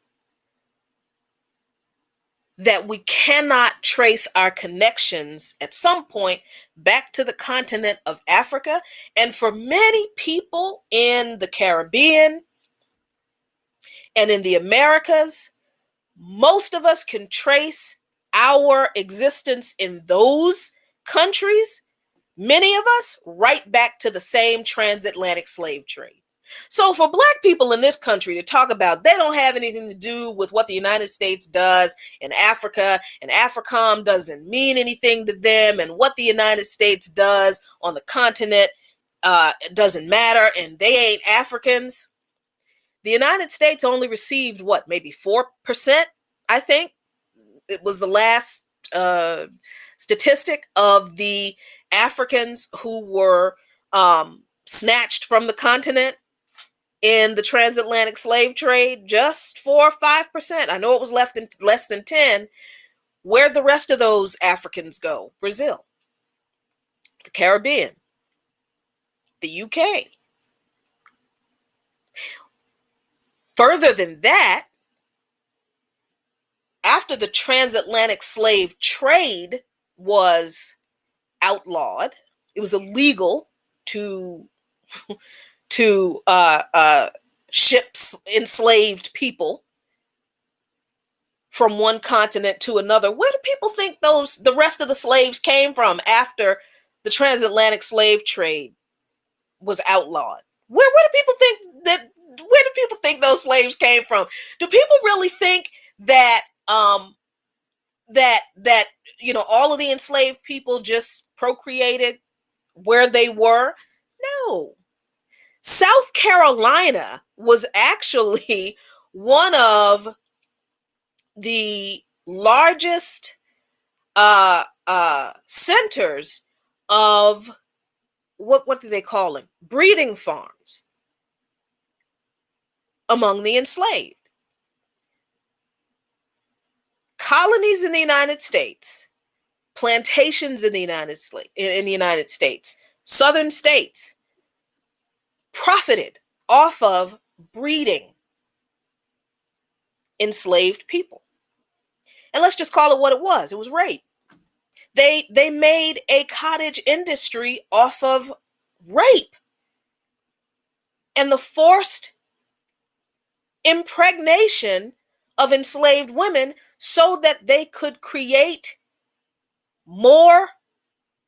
that we cannot trace our connections at some point back to the continent of Africa. And for many people in the Caribbean and in the Americas, most of us can trace our existence in those countries, many of us, right back to the same transatlantic slave trade. So for Black people in this country to talk about they don't have anything to do with what the United States does in Africa, and AFRICOM doesn't mean anything to them, and what the United States does on the continent doesn't matter, and they ain't Africans. The United States only received what, maybe 4%, I think. It was the last statistic of the Africans who were snatched from the continent in the transatlantic slave trade, just 4 or 5%. I know it was less than 10. Where'd the rest of those Africans go? Brazil, the Caribbean, the UK. Further than that, after the transatlantic slave trade was outlawed, it was illegal to ship enslaved people from one continent to another. Where do people think the rest of the slaves came from after the transatlantic slave trade was outlawed? Where do people think those slaves came from? Do people really think that all of the enslaved people just procreated where they were? No. South Carolina was actually one of the largest centers of what do they call them? Breeding farms among the enslaved. Colonies in the United States, plantations in the United States, southern states profited off of breeding enslaved people. And let's just call it what it was. It was rape. They made a cottage industry off of rape and the forced impregnation of enslaved women so that they could create more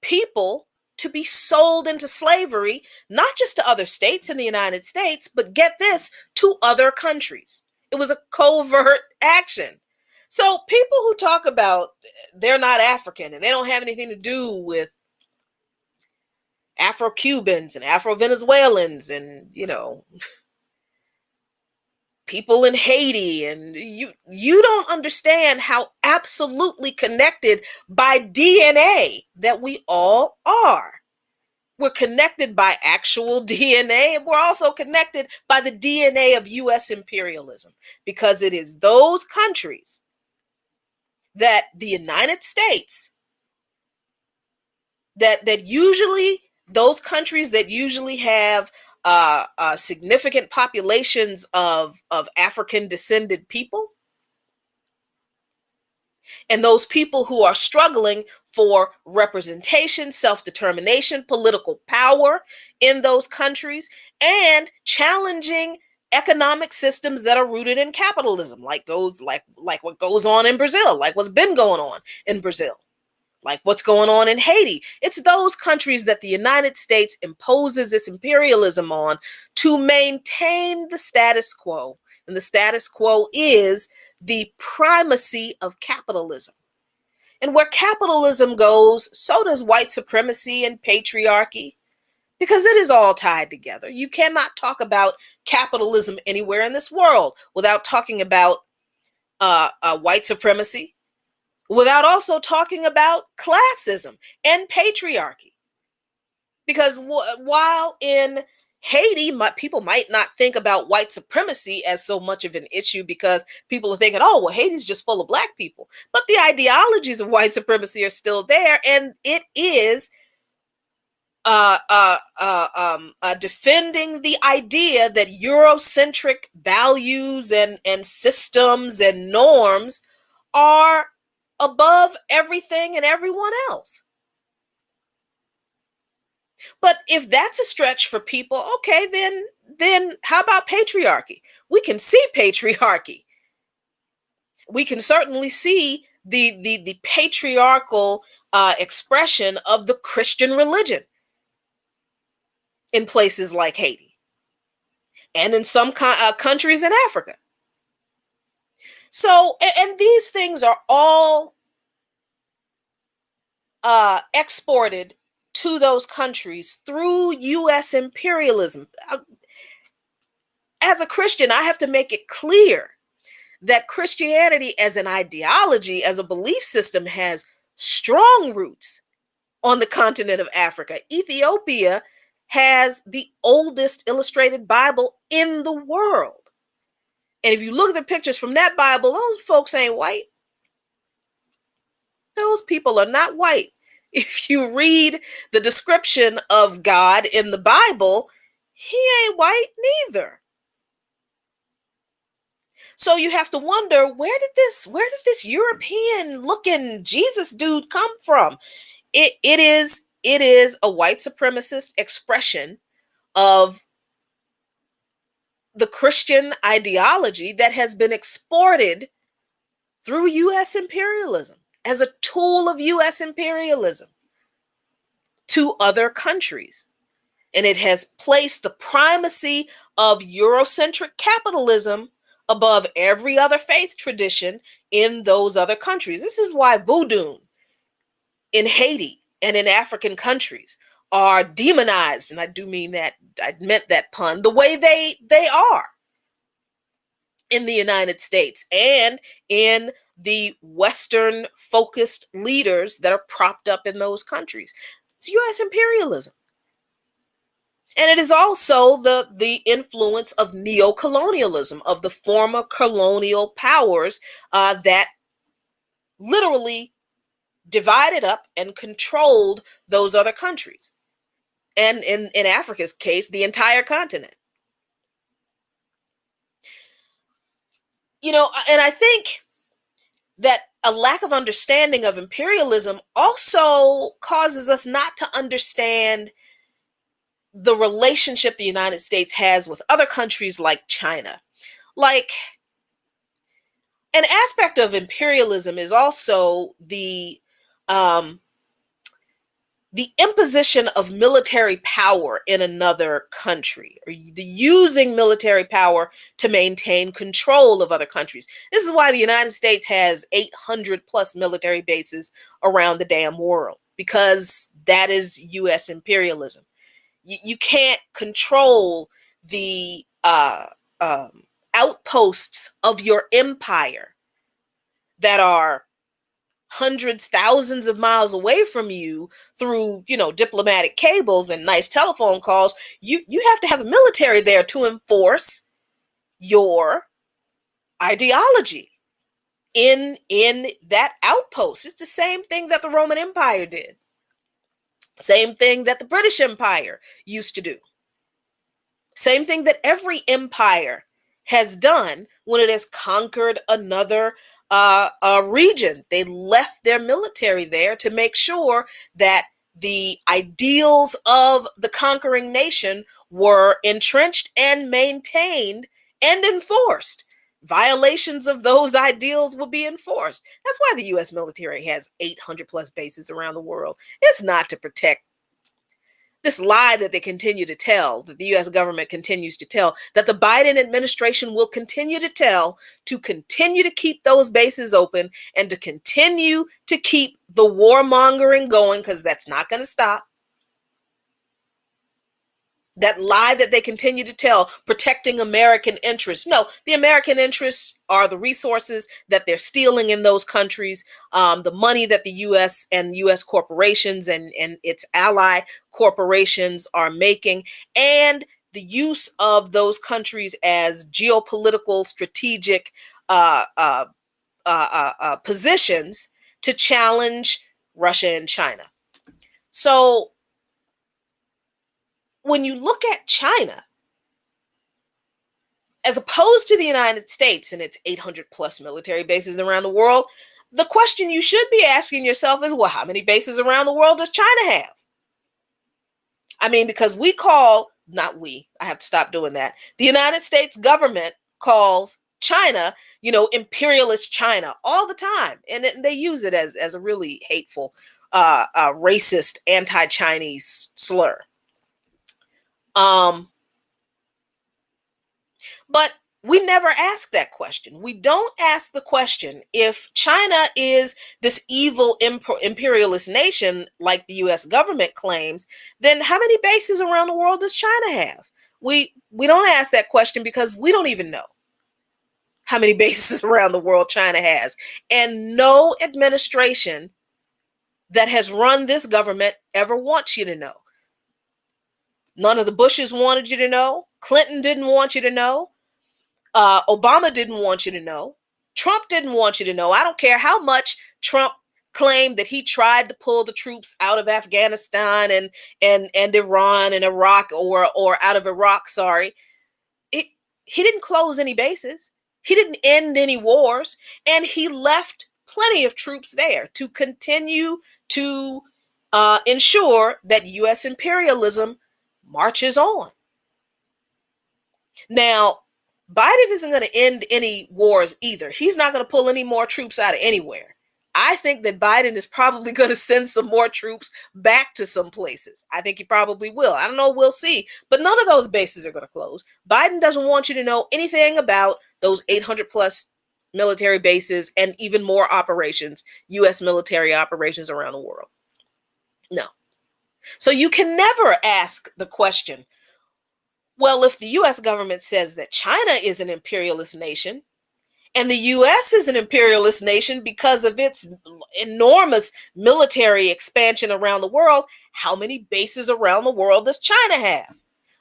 people to be sold into slavery, not just to other states in the United States, but get this, to other countries. It was a covert action. So people who talk about they're not African and they don't have anything to do with Afro-Cubans and Afro-Venezuelans and, people in Haiti, and you don't understand how absolutely connected by DNA that we all are. We're connected by actual DNA, and we're also connected by the DNA of US imperialism, because it is those countries that the United States that usually, those countries that usually have significant populations of African descended people, and those people who are struggling for representation, self-determination, political power in those countries, and challenging economic systems that are rooted in capitalism, like what goes on in Brazil, like what's been going on in Brazil, like what's going on in Haiti. It's those countries that the United States imposes its imperialism on to maintain the status quo. And the status quo is the primacy of capitalism. And where capitalism goes, so does white supremacy and patriarchy, because it is all tied together. You cannot talk about capitalism anywhere in this world without talking about white supremacy, without also talking about classism and patriarchy. Because while in Haiti, people might not think about white supremacy as so much of an issue, because people are thinking, oh, well, Haiti's just full of black people. But the ideologies of white supremacy are still there, and it is defending the idea that Eurocentric values and systems and norms are above everything and everyone else. But if that's a stretch for people, okay, then how about patriarchy? We can see patriarchy. We can certainly see the patriarchal expression of the Christian religion in places like Haiti and in some countries in Africa. So, and these things are all exported to those countries through US imperialism. As a Christian, I have to make it clear that Christianity as an ideology, as a belief system, has strong roots on the continent of Africa. Ethiopia has the oldest illustrated Bible in the world. And if you look at the pictures from that Bible, those folks ain't white. Those people are not white. If you read the description of God in the Bible, he ain't white neither. So you have to wonder, where did this European looking Jesus dude come from? It is a white supremacist expression of the Christian ideology that has been exported through US imperialism as a tool of US imperialism to other countries. And it has placed the primacy of Eurocentric capitalism above every other faith tradition in those other countries. This is why voodoo in Haiti and in African countries are demonized, and I do mean that, I meant that pun, the way they are in the United States and in the Western focused leaders that are propped up in those countries. It's US imperialism. And it is also the influence of neo-colonialism, of the former colonial powers that literally divided up and controlled those other countries. And in Africa's case, the entire continent. You know, and I think that a lack of understanding of imperialism also causes us not to understand the relationship the United States has with other countries like China. Like, an aspect of imperialism is also the imposition of military power in another country, or the using military power to maintain control of other countries. This is why the United States has 800 plus military bases around the damn world, because that is US imperialism. You can't control the outposts of your empire that are hundreds, thousands of miles away from you through, diplomatic cables and nice telephone calls, you have to have a military there to enforce your ideology in that outpost. It's the same thing that the Roman Empire did. Same thing that the British Empire used to do. Same thing that every empire has done when it has conquered another region. They left their military there to make sure that the ideals of the conquering nation were entrenched and maintained and enforced. Violations of those ideals will be enforced. That's why the U.S. military has 800 plus bases around the world. It's not to protect this lie that they continue to tell, that the U.S. government continues to tell, that the Biden administration will continue to tell, to continue to keep those bases open and to continue to keep the warmongering going, because that's not going to stop. That lie that they continue to tell, protecting American interests. No, the American interests are the resources that they're stealing in those countries, the money that the U.S. and U.S. corporations and its ally corporations are making, and the use of those countries as geopolitical strategic positions to challenge Russia and China. So when you look at China, as opposed to the United States and its 800 plus military bases around the world, the question you should be asking yourself is, well, how many bases around the world does China have? I mean, because I have to stop doing that. The United States government calls China, imperialist China all the time. And they use it as a really hateful, racist, anti-Chinese slur. But we never ask that question. We don't ask the question, if China is this evil imperialist nation like the U.S. government claims, then how many bases around the world does China have? We don't ask that question because we don't even know how many bases around the world China has. And no administration that has run this government ever wants you to know. None of the Bushes wanted you to know. Clinton didn't want you to know. Obama didn't want you to know. Trump didn't want you to know. I don't care how much Trump claimed that he tried to pull the troops out of Afghanistan and Iran and Iraq or out of Iraq. Sorry, he didn't close any bases. He didn't end any wars, and he left plenty of troops there to continue to ensure that U.S. imperialism marches on. Now, Biden isn't going to end any wars either. He's not going to pull any more troops out of anywhere. I think that Biden is probably going to send some more troops back to some places. I think he probably will. I don't know. We'll see. But none of those bases are going to close. Biden doesn't want you to know anything about those 800 plus military bases and even more operations, U.S. military operations around the world. No. So you can never ask the question, well, if the U.S. government says that China is an imperialist nation and the U.S. is an imperialist nation because of its enormous military expansion around the world, how many bases around the world does China have?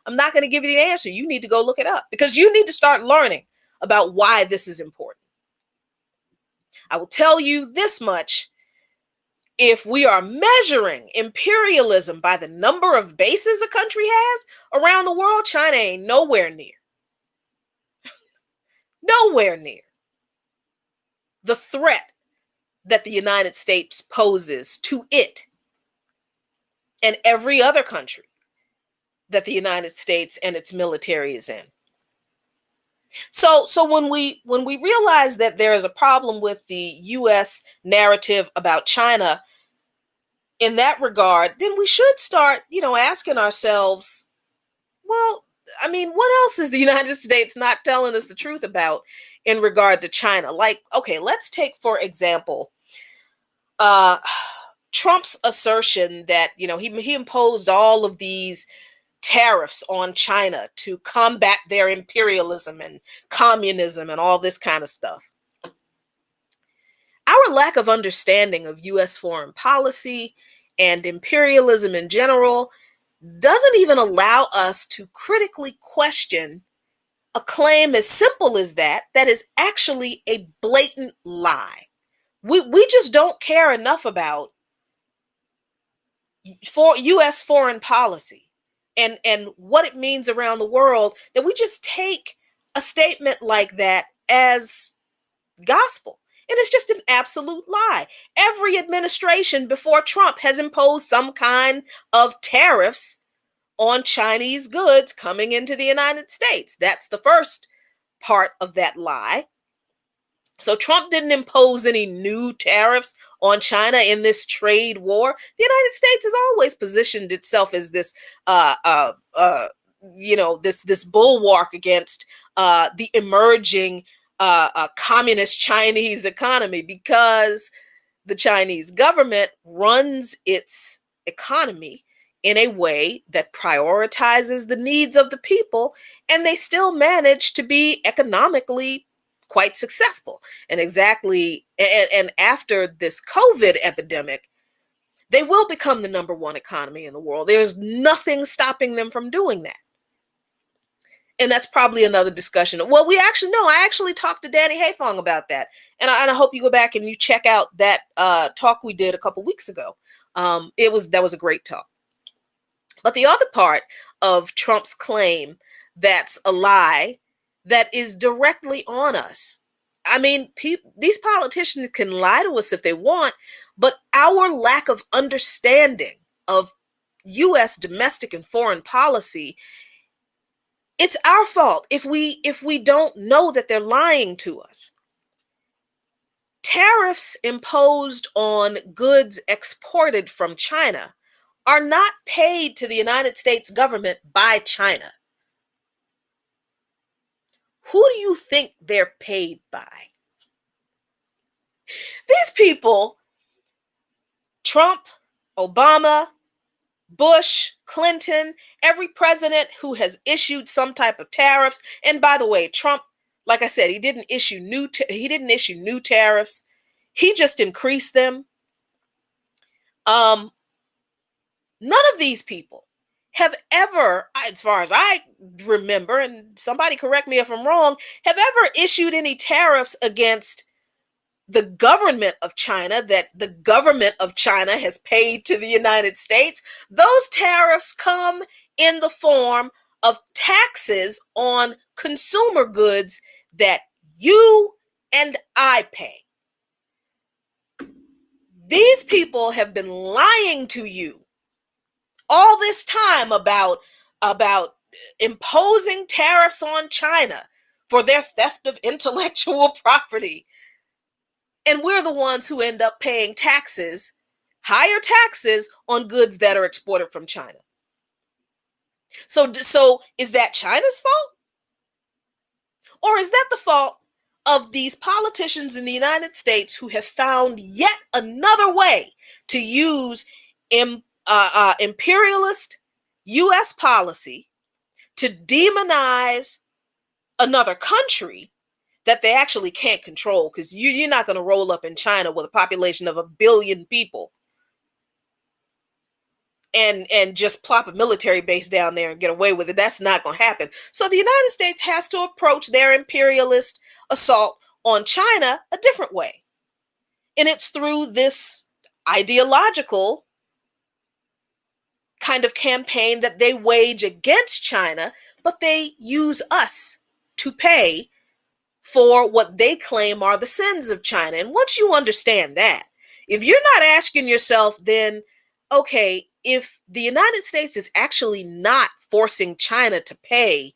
I'm not going to give you the answer. You need to go look it up because you need to start learning about why this is important. I will tell you this much. If we are measuring imperialism by the number of bases a country has around the world, China ain't nowhere near. Nowhere near the threat that the United States poses to it and every other country that the United States and its military is in. So when we realize that there is a problem with the U.S. narrative about China in that regard, then we should start, asking ourselves, well, I mean, what else is the United States not telling us the truth about in regard to China? Like, okay, let's take, for example, Trump's assertion that, he imposed all of these tariffs on China to combat their imperialism and communism and all this kind of stuff. Our lack of understanding of US foreign policy and imperialism in general doesn't even allow us to critically question a claim as simple as that is actually a blatant lie. We just don't care enough about US foreign policy and what it means around the world that we just take a statement like that as gospel. And it's just an absolute lie. Every administration before Trump has imposed some kind of tariffs on Chinese goods coming into the United States. That's the first part of that lie. So Trump didn't impose any new tariffs on China in this trade war. The United States has always positioned itself as this, this bulwark against the emerging communist Chinese economy, because the Chinese government runs its economy in a way that prioritizes the needs of the people, and they still manage to be economically quite successful. And after this COVID epidemic, they will become the number one economy in the world. There's nothing stopping them from doing that. And that's probably another discussion. Well, I actually talked to Danny Hafong about that. And I hope you go back and you check out that talk we did a couple weeks ago. That was a great talk. But the other part of Trump's claim that's a lie that is directly on us. I mean, these politicians can lie to us if they want, but our lack of understanding of U.S. domestic and foreign policy, it's our fault if we don't know that they're lying to us. Tariffs imposed on goods exported from China are not paid to the United States government by China. Who do you think they're paid by? These people, Trump, Obama, Bush, Clinton, every president who has issued some type of tariffs. And by the way, Trump, like I said, he didn't issue new tariffs. He just increased them. None of these people have ever, as far as I remember, and somebody correct me if I'm wrong, have ever issued any tariffs against the government of China that the government of China has paid to the United States. Those tariffs come in the form of taxes on consumer goods that you and I pay. These people have been lying to you all this time about imposing tariffs on China for their theft of intellectual property. And we're the ones who end up paying taxes, higher taxes on goods that are exported from China. So is that China's fault? Or is that the fault of these politicians in the United States who have found yet another way to use imperialist U.S. policy to demonize another country that they actually can't control? Because you're not going to roll up in China with a population of 1 billion people and just plop a military base down there and get away with it. That's not going to happen. So the United States has to approach their imperialist assault on China a different way. And it's through this ideological kind of campaign that they wage against China, but they use us to pay for what they claim are the sins of China. And once you understand that, if you're not asking yourself, then, okay, if the United States is actually not forcing China to pay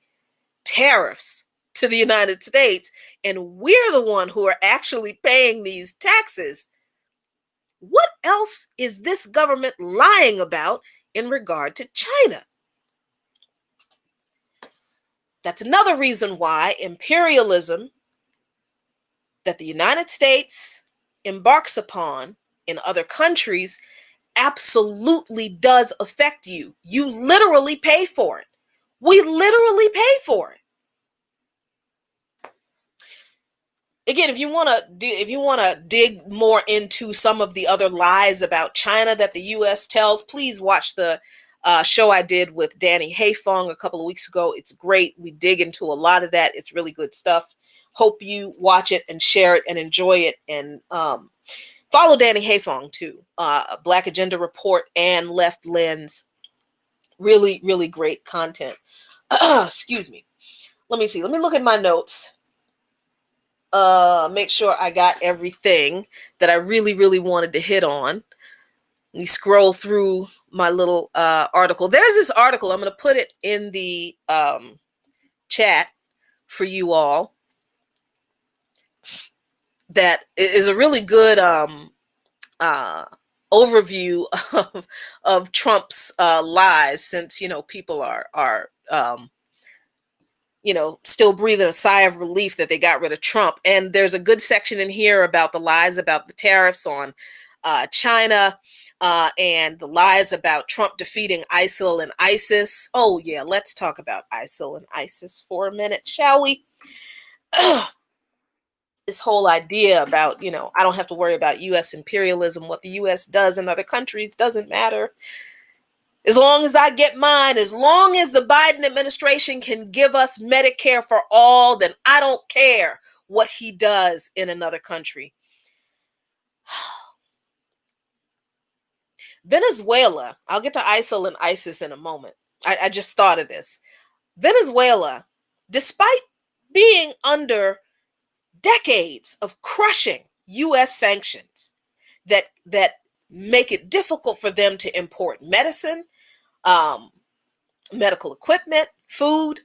tariffs to the United States, and we're the one who are actually paying these taxes, what else is this government lying about in regard to China? That's another reason why imperialism that the United States embarks upon in other countries absolutely does affect you. You literally pay for it. We literally pay for it. Again, if you want to dig more into some of the other lies about China that the U.S. tells, please watch the show I did with Danny Haifong a couple of weeks ago. It's great. We dig into a lot of that. It's really good stuff. Hope you watch it and share it and enjoy it. And follow Danny Haifong too. Black Agenda Report and Left Lens. Really, really great content. Excuse me. Let me see. Let me look at my notes. Make sure I got everything that I really, really wanted to hit on. Let me scroll through my little article. There's this article. I'm going to put it in the chat for you all. That is a really good overview of Trump's lies, since people are still breathing a sigh of relief that they got rid of Trump. And there's a good section in here about the lies about the tariffs on China and the lies about Trump defeating ISIL and ISIS. Oh, yeah, let's talk about ISIL and ISIS for a minute, shall we? This whole idea about, I don't have to worry about U.S. imperialism. What the U.S. does in other countries doesn't matter. As long as I get mine, as long as the Biden administration can give us Medicare for all, then I don't care what he does in another country. Venezuela, I'll get to ISIL and ISIS in a moment. I just thought of this. Venezuela, despite being under decades of crushing U.S. sanctions that make it difficult for them to import medicine, medical equipment, food,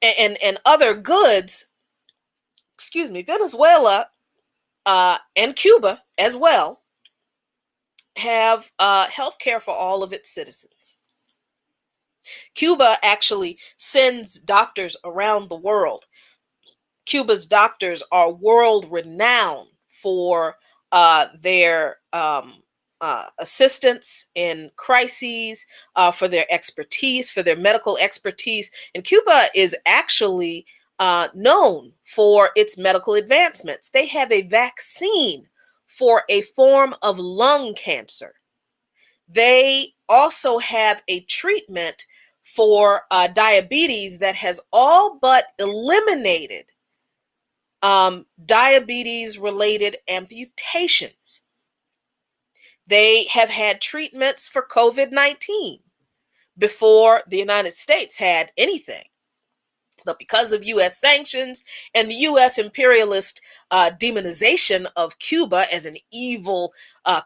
and other goods, Venezuela and Cuba as well have health care for all of its citizens. Cuba actually sends doctors around the world. Cuba's doctors are world renowned for their assistance in crises, for their expertise, for their medical expertise. And Cuba is actually known for its medical advancements. They have a vaccine for a form of lung cancer. They also have a treatment for diabetes that has all but eliminated diabetes-related amputations. They have had treatments for COVID-19 before the United States had anything. But because of U.S. sanctions and the U.S. imperialist demonization of Cuba as an evil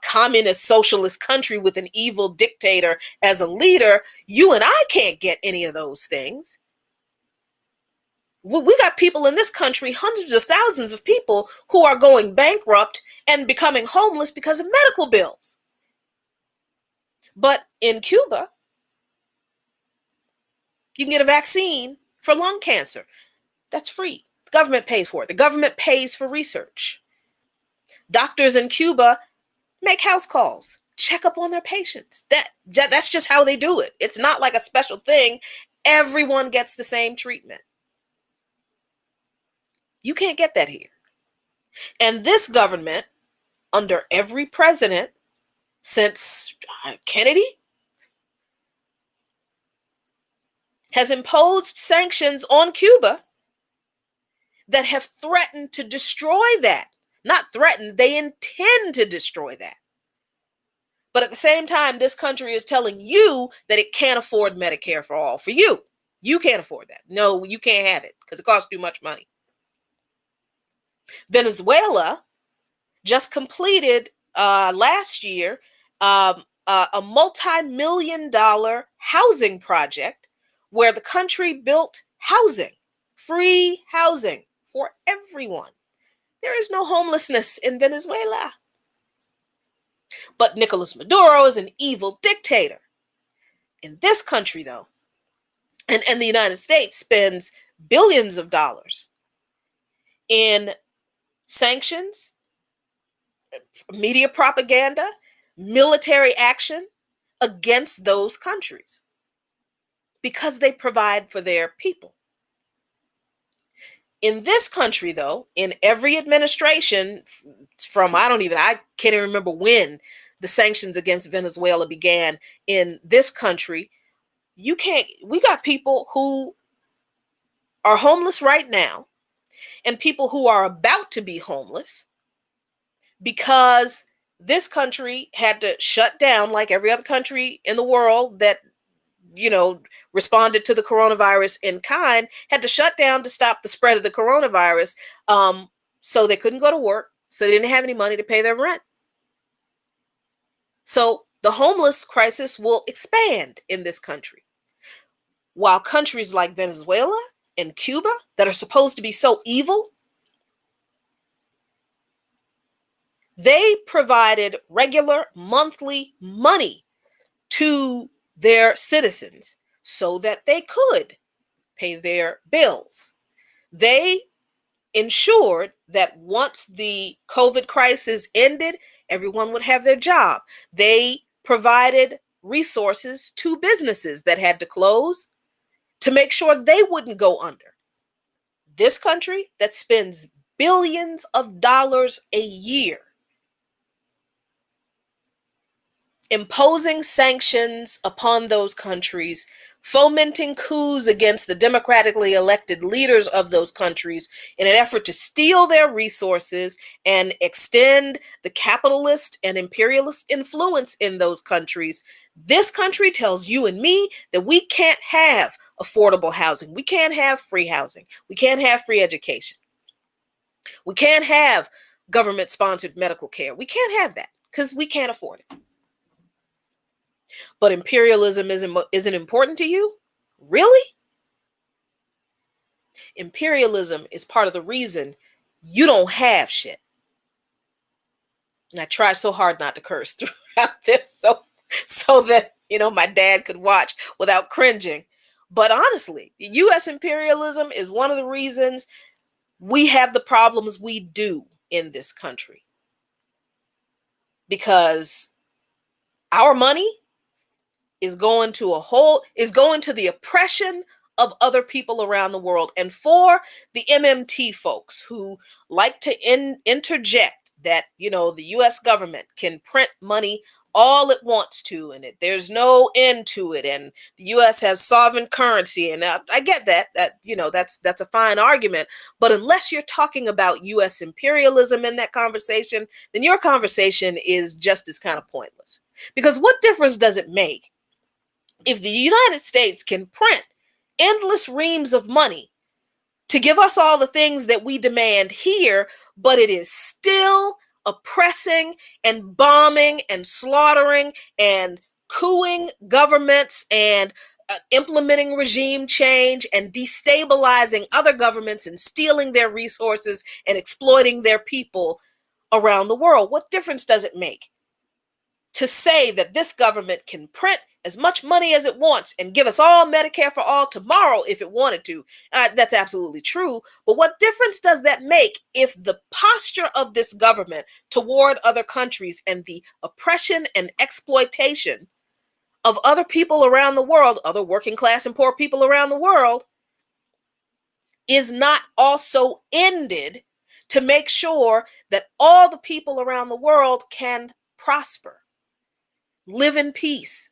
communist socialist country with an evil dictator as a leader, you and I can't get any of those things. We got people in this country, hundreds of thousands of people, who are going bankrupt and becoming homeless because of medical bills. But in Cuba, you can get a vaccine for lung cancer. That's free. The government pays for it. The government pays for research. Doctors in Cuba make house calls, check up on their patients. That's just how they do it. It's not like a special thing. Everyone gets the same treatment. You can't get that here. And this government, under every president since Kennedy, has imposed sanctions on Cuba that have threatened to destroy that. Not threatened, they intend to destroy that. But at the same time, this country is telling you that it can't afford Medicare for all. For you, you can't afford that. No, you can't have it because it costs too much money. Venezuela just completed last year a multi-million-dollar housing project where the country built housing, free housing for everyone. There is no homelessness in Venezuela. But Nicolas Maduro is an evil dictator. In this country, though, and the United States spends billions of dollars in sanctions, media propaganda, military action against those countries because they provide for their people. In this country, though, in every administration I can't even remember when the sanctions against Venezuela began in this country. We got people who are homeless right now and people who are about to be homeless because this country had to shut down, like every other country in the world that responded to the coronavirus in kind, had to shut down to stop the spread of the coronavirus. So they couldn't go to work, so they didn't have any money to pay their rent. So the homeless crisis will expand in this country. While countries like Venezuela and Cuba, that are supposed to be so evil, they provided regular monthly money to their citizens so that they could pay their bills. They ensured that once the COVID crisis ended, everyone would have their job. They provided resources to businesses that had to close to make sure they wouldn't go under. This country that spends billions of dollars a year imposing sanctions upon those countries, fomenting coups against the democratically elected leaders of those countries in an effort to steal their resources and extend the capitalist and imperialist influence in those countries. This country tells you and me that we can't have affordable housing. We can't have free housing. We can't have free education. We can't have government-sponsored medical care. We can't have that because we can't afford it. But imperialism isn't important to you? Really? Imperialism is part of the reason you don't have shit. And I tried so hard not to curse throughout this so that, my dad could watch without cringing. But honestly, U.S. imperialism is one of the reasons we have the problems we do in this country. Because our money is going to the oppression of other people around the world. And for the MMT folks who like to interject that, the US government can print money all it wants to, and there's no end to it, and the US has sovereign currency, and I get that that's a fine argument, but unless you're talking about US imperialism in that conversation, then your conversation is just as kind of pointless. Because what difference does it make if the United States can print endless reams of money to give us all the things that we demand here, but it is still oppressing and bombing and slaughtering and cooing governments and implementing regime change and destabilizing other governments and stealing their resources and exploiting their people around the world? What difference does it make to say that this government can print as much money as it wants and give us all Medicare for all tomorrow if it wanted to? That's absolutely true. But what difference does that make if the posture of this government toward other countries and the oppression and exploitation of other people around the world, other working class and poor people around the world, is not also ended to make sure that all the people around the world can prosper, live in peace?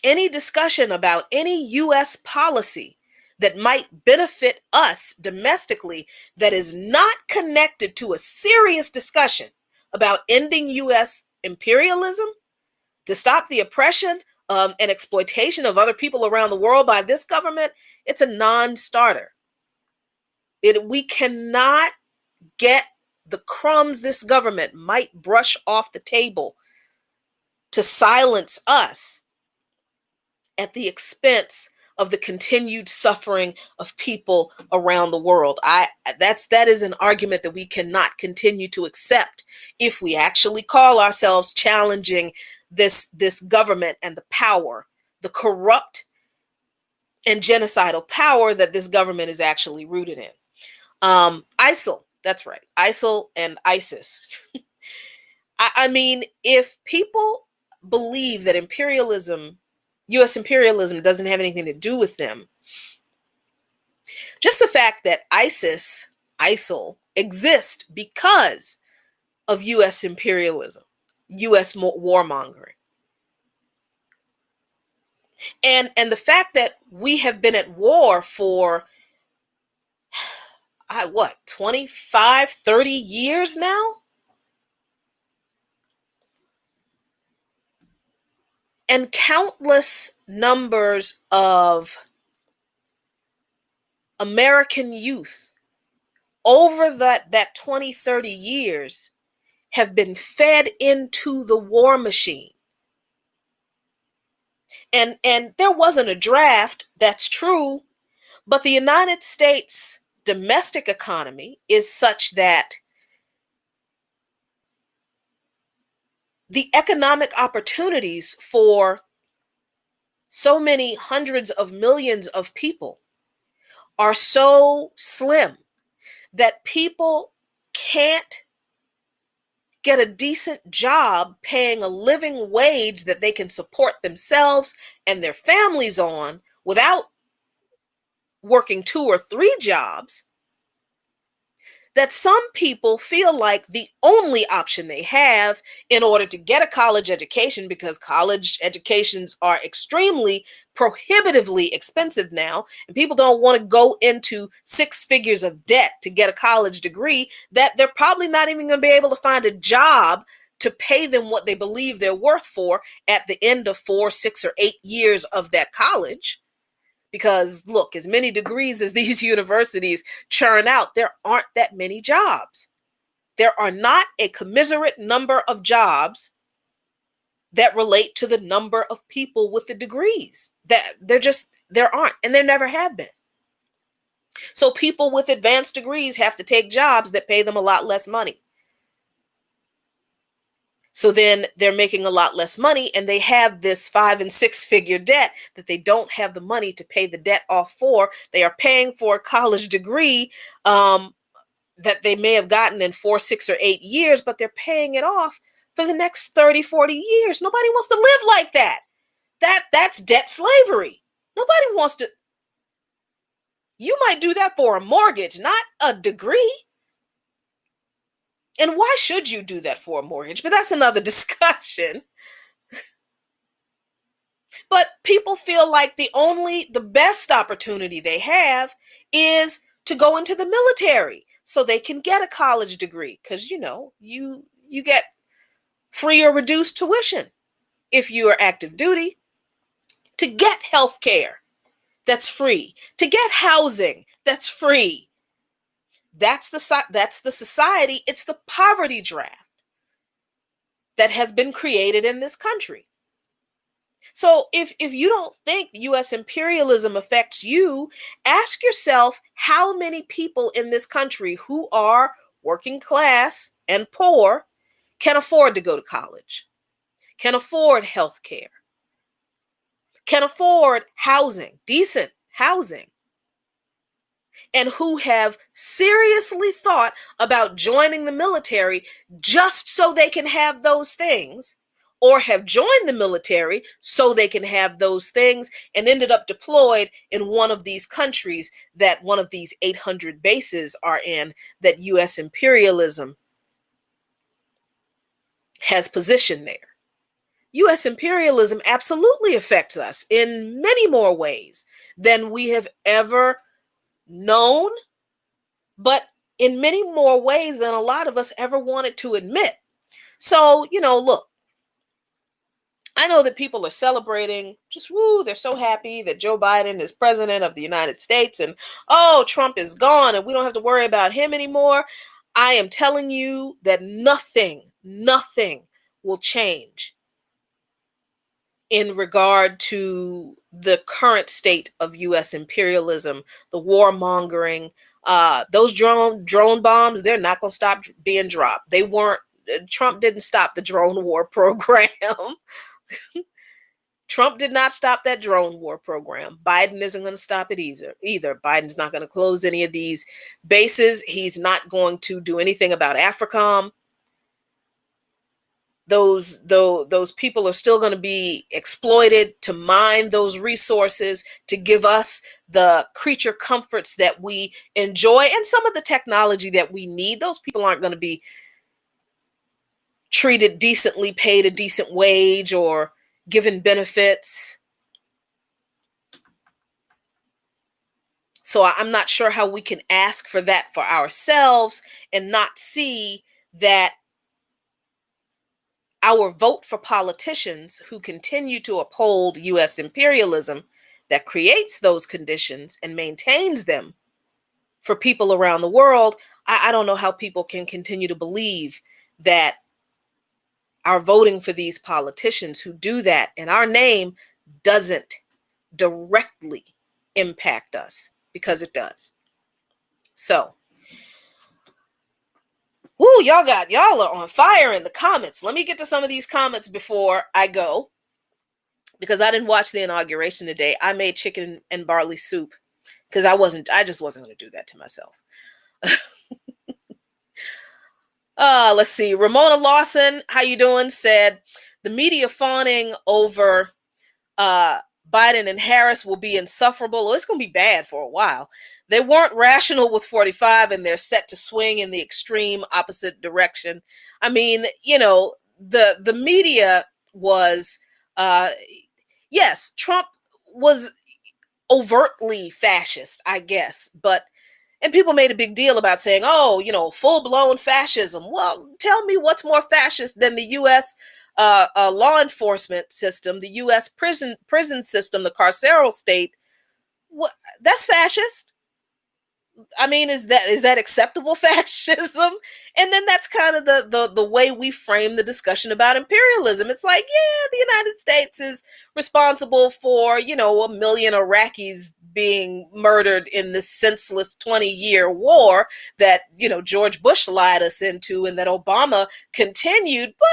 Any discussion about any U.S. policy that might benefit us domestically that is not connected to a serious discussion about ending U.S. imperialism, to stop the oppression and exploitation of other people around the world by this government, it's a non-starter. We cannot get the crumbs this government might brush off the table to silence us at the expense of the continued suffering of people around the world. That is an argument that we cannot continue to accept if we actually call ourselves challenging this government and the power, the corrupt and genocidal power that this government is actually rooted in. ISIL That's right. ISIL and ISIS. I mean, if people believe that imperialism, US imperialism, doesn't have anything to do with them, just the fact that ISIL exists because of US imperialism, US warmongering. And the fact that we have been at war for what, 25, 30 years now? And countless numbers of American youth over that 20, 30 years have been fed into the war machine. And there wasn't a draft, that's true, but the United States domestic economy is such that the economic opportunities for so many hundreds of millions of people are so slim that people can't get a decent job paying a living wage that they can support themselves and their families on without working 2 or 3 jobs, that some people feel like the only option they have in order to get a college education, because college educations are extremely prohibitively expensive now, and people don't want to go into 6 figures of debt to get a college degree, that they're probably not even going to be able to find a job to pay them what they believe they're worth for at the end of 4, 6, or 8 years of that college. Because look, as many degrees as these universities churn out, there aren't that many jobs. There are not a commiserate number of jobs that relate to the number of people with the degrees. There aren't, and there never have been. So people with advanced degrees have to take jobs that pay them a lot less money. So then they're making a lot less money, and they have this 5 and 6 figure debt that they don't have the money to pay the debt off for. They are paying for a college degree that they may have gotten in 4, 6, or 8 years, but they're paying it off for the next 30, 40 years. Nobody wants to live like that. That's debt slavery. Nobody wants to. You might do that for a mortgage, not a degree. And why should you do that for a mortgage? But that's another discussion. But people feel like the best opportunity they have is to go into the military so they can get a college degree, because you get free or reduced tuition if you are active duty, to get health care that's free, to get housing that's free. That's the society, it's the poverty draft that has been created in this country. So if you don't think US imperialism affects you, ask yourself how many people in this country who are working class and poor can afford to go to college, can afford health care, can afford housing, decent housing, and who have seriously thought about joining the military just so they can have those things, or have joined the military so they can have those things and ended up deployed in one of these countries that one of these 800 bases are in, that US imperialism has positioned there. US imperialism absolutely affects us in many more ways than we have ever known, but in many more ways than a lot of us ever wanted to admit. So, look, I know that people are celebrating, just woo, they're so happy that Joe Biden is president of the United States, and oh, Trump is gone and we don't have to worry about him anymore. I am telling you that nothing will change in regard to the current state of US imperialism, the warmongering. Those drone bombs, they're not going to stop being dropped. Trump didn't stop the drone war program. Trump did not stop that drone war program. Biden isn't going to stop it either. Biden's not going to close any of these bases. He's not going to do anything about AFRICOM. Those people are still going to be exploited to mine those resources to give us the creature comforts that we enjoy and some of the technology that we need. Those people aren't going to be treated decently, paid a decent wage, or given benefits. So I'm not sure how we can ask for that for ourselves and not see that our vote for politicians who continue to uphold U.S. imperialism that creates those conditions and maintains them for people around the world. I don't know how people can continue to believe that our voting for these politicians who do that in our name doesn't directly impact us, because it does. So, ooh, y'all are on fire in the comments. Let me get to some of these comments before I go, because I didn't watch the inauguration today. I made chicken and barley soup because I just wasn't going to do that to myself. Let's see. Ramona Lawson, how you doing? Said the media fawning over Biden and Harris will be insufferable. Oh, it's going to be bad for a while. They weren't rational with 45, and they're set to swing in the extreme opposite direction. I mean, the media was, yes, Trump was overtly fascist, I guess, and people made a big deal about saying, oh, full-blown fascism. Well, tell me what's more fascist than the U.S. Law enforcement system, the U.S. prison system, the carceral state. What? That's fascist. I mean, is that acceptable fascism? And then that's kind of the way we frame the discussion about imperialism. It's like, yeah, the United States is responsible for, a million Iraqis being murdered in this senseless 20-year war that, George Bush lied us into and that Obama continued. But,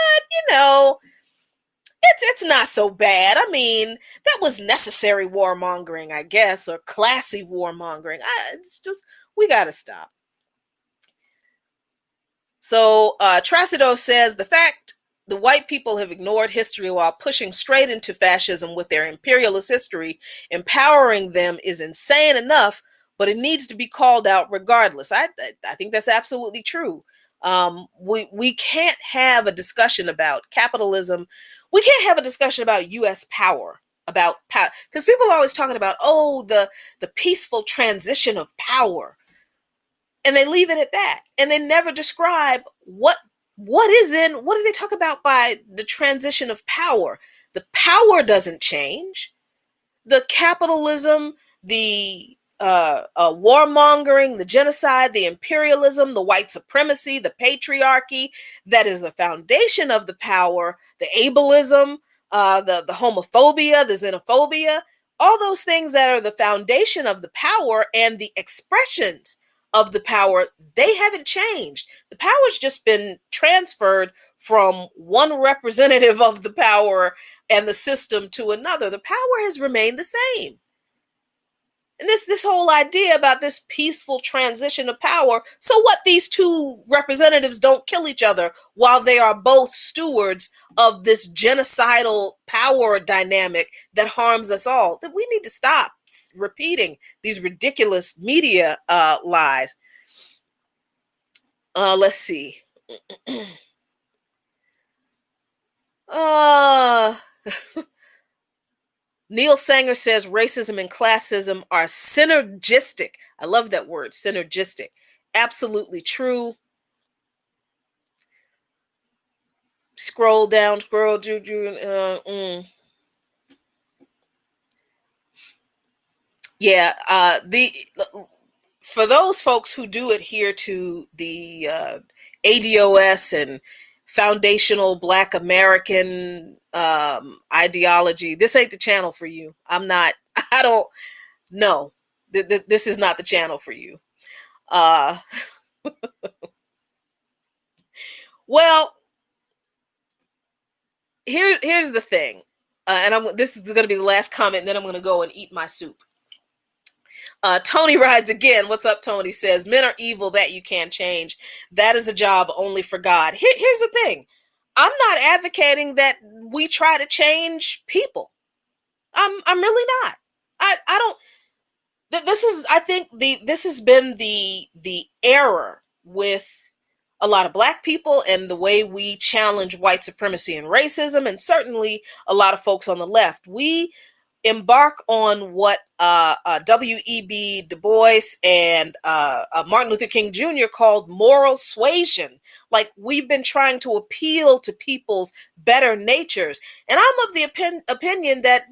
it's not so bad. I mean, that was necessary warmongering, I guess, or classy warmongering. It's just, we got to stop. So Trasido says the fact the white people have ignored history while pushing straight into fascism with their imperialist history, empowering them is insane enough, but it needs to be called out regardless. I think that's absolutely true. We can't have a discussion about capitalism. We can't have a discussion about U.S. power, about power, because people are always talking about, the peaceful transition of power. And they leave it at that. And they never describe what do they talk about by the transition of power? The power doesn't change. The capitalism, the warmongering, the genocide, the imperialism, the white supremacy, the patriarchy, that is the foundation of the power, the ableism, the homophobia, the xenophobia, all those things that are the foundation of the power and the expressions of the power, they haven't changed. The power's just been transferred from one representative of the power and the system to another. The power has remained the same. And this whole idea about this peaceful transition of power, so what, these two representatives don't kill each other while they are both stewards of this genocidal power dynamic that harms us all. That we need to stop repeating these ridiculous media lies. Let's see. Neil Sanger says racism and classism are synergistic. I love that word, synergistic. Absolutely true. Scroll down. Yeah, for those folks who do adhere to the ADOS and foundational Black American ideology, this ain't the channel for you. I don't know. This is not the channel for you. Well, here's the thing. this is going to be the last comment, and then I'm going to go and eat my soup. Tony rides again. What's up, Tony? Says, men are evil that you can't change. That is a job only for God. Here's the thing. I'm not advocating that we try to change people. I'm really not. I don't. This is, I think, this has been the error with a lot of Black people and the way we challenge white supremacy and racism, and certainly a lot of folks on the left. We embark on what W.E.B. Du Bois and Martin Luther King Jr. called moral suasion. Like, we've been trying to appeal to people's better natures. And I'm of the opinion that,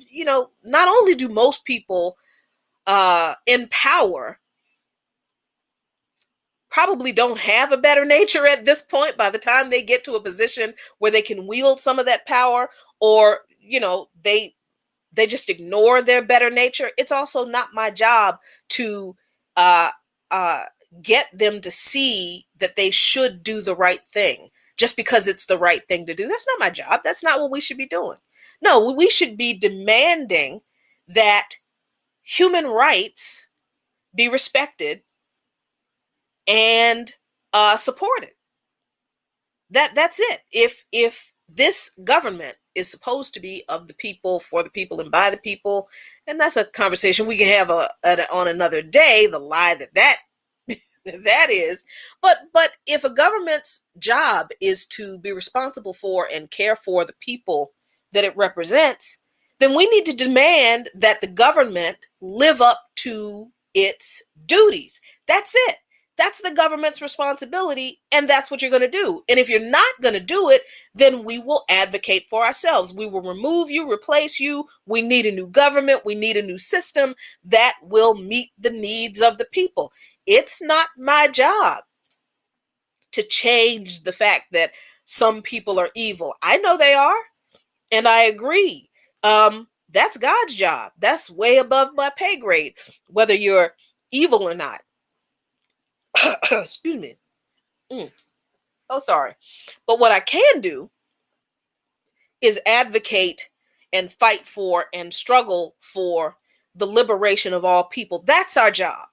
not only do most people in power probably don't have a better nature at this point by the time they get to a position where they can wield some of that power, or, they just ignore their better nature. It's also not my job to get them to see that they should do the right thing just because it's the right thing to do. That's not my job. That's not what we should be doing. No, we should be demanding that human rights be respected and supported. That's it. If this government is supposed to be of the people, for the people, and by the people, and that's a conversation we can have on another day, the lie that is. But if a government's job is to be responsible for and care for the people that it represents, then we need to demand that the government live up to its duties. That's it. That's the government's responsibility, and that's what you're going to do. And if you're not going to do it, then we will advocate for ourselves. We will remove you, replace you. We need a new government. We need a new system that will meet the needs of the people. It's not my job to change the fact that some people are evil. I know they are, and I agree. That's God's job. That's way above my pay grade, whether you're evil or not. Excuse me. Oh, sorry. But what I can do is advocate and fight for and struggle for the liberation of all people. That's our job.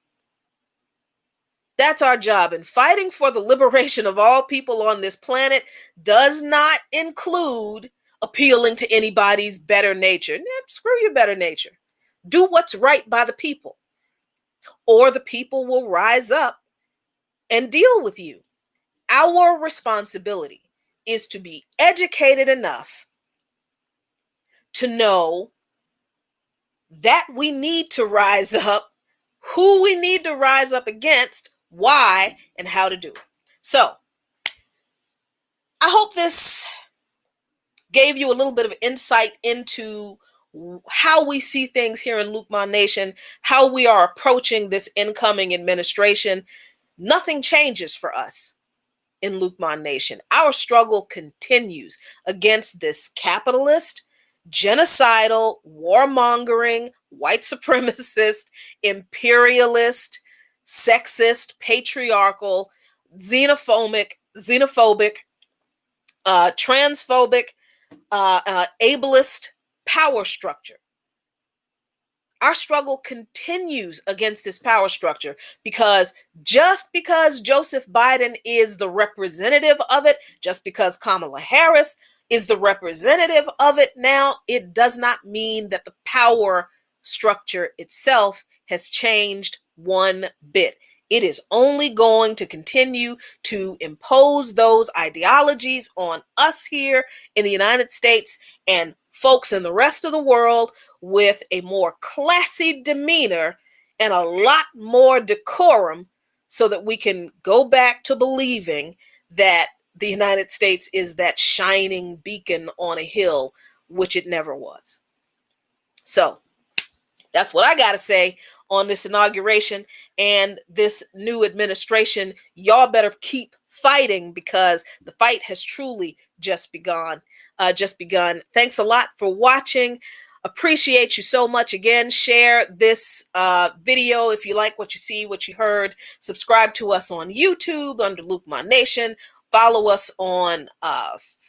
That's our job. And fighting for the liberation of all people on this planet does not include appealing to anybody's better nature. Screw your better nature. Do what's right by the people, or the people will rise up and deal with you. Our responsibility is to be educated enough to know that we need to rise up, who we need to rise up against, why, and how to do it. So, I hope this gave you a little bit of insight into how we see things here in Lukman Nation, how we are approaching this incoming administration. Nothing changes for us in Lukman Nation. Our struggle continues against this capitalist, genocidal, warmongering, white supremacist, imperialist, sexist, patriarchal, xenophobic, transphobic, ableist power structure. Our struggle continues against this power structure, because just because Joseph Biden is the representative of it, just because Kamala Harris is the representative of it now, it does not mean that the power structure itself has changed one bit. It is only going to continue to impose those ideologies on us here in the United States and folks in the rest of the world with a more classy demeanor and a lot more decorum, so that we can go back to believing that the United States is that shining beacon on a hill, which it never was. So that's what I got to say on this inauguration and this new administration. Y'all better keep fighting, because the fight has truly just begun. Thanks a lot for watching. Appreciate you so much. Again, share this video if you like what you see, what you heard. Subscribe to us on YouTube under Lukman Nation, Follow us on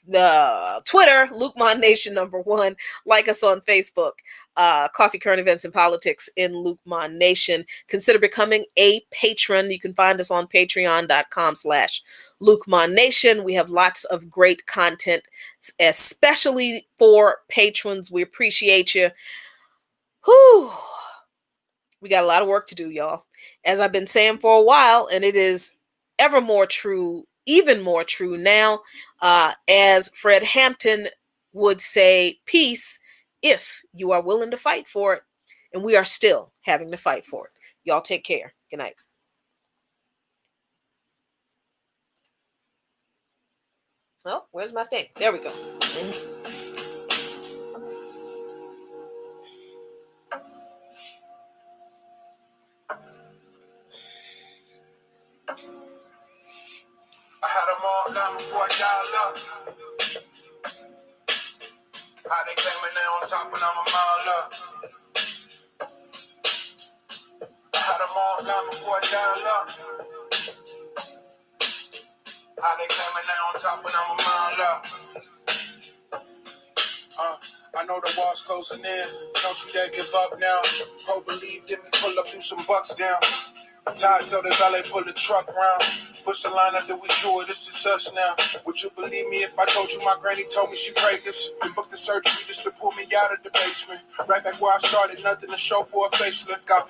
the Twitter, Lukman Nation #1. Like us on Facebook, Coffee, Current Events, and Politics in Lukman Nation. Consider becoming a patron. You can find us on patreon.com/Lukman Nation. We have lots of great content, especially for patrons. We appreciate you. Whew. We got a lot of work to do, y'all. As I've been saying for a while, and it is ever more true, even more true now, as Fred Hampton would say, peace if you are willing to fight for it. And we are still having to fight for it. Y'all take care. Good night. Oh, where's my thing? There we go. I had them all down before I dial up. How they claiming they on top when I'm a mile up. I had them all down before I dial up. How they claiming they on top when I'm a mile up. I know the wall's closing in. Don't you dare give up now. Pro believe, let me pull up to some bucks down. Todd told the valet pull the truck round. Push the line up that we drew it, it's just us now. Would you believe me if I told you my granny told me she prayed this? We booked the surgery just to pull me out of the basement. Right back where I started, nothing to show for a facelift. Got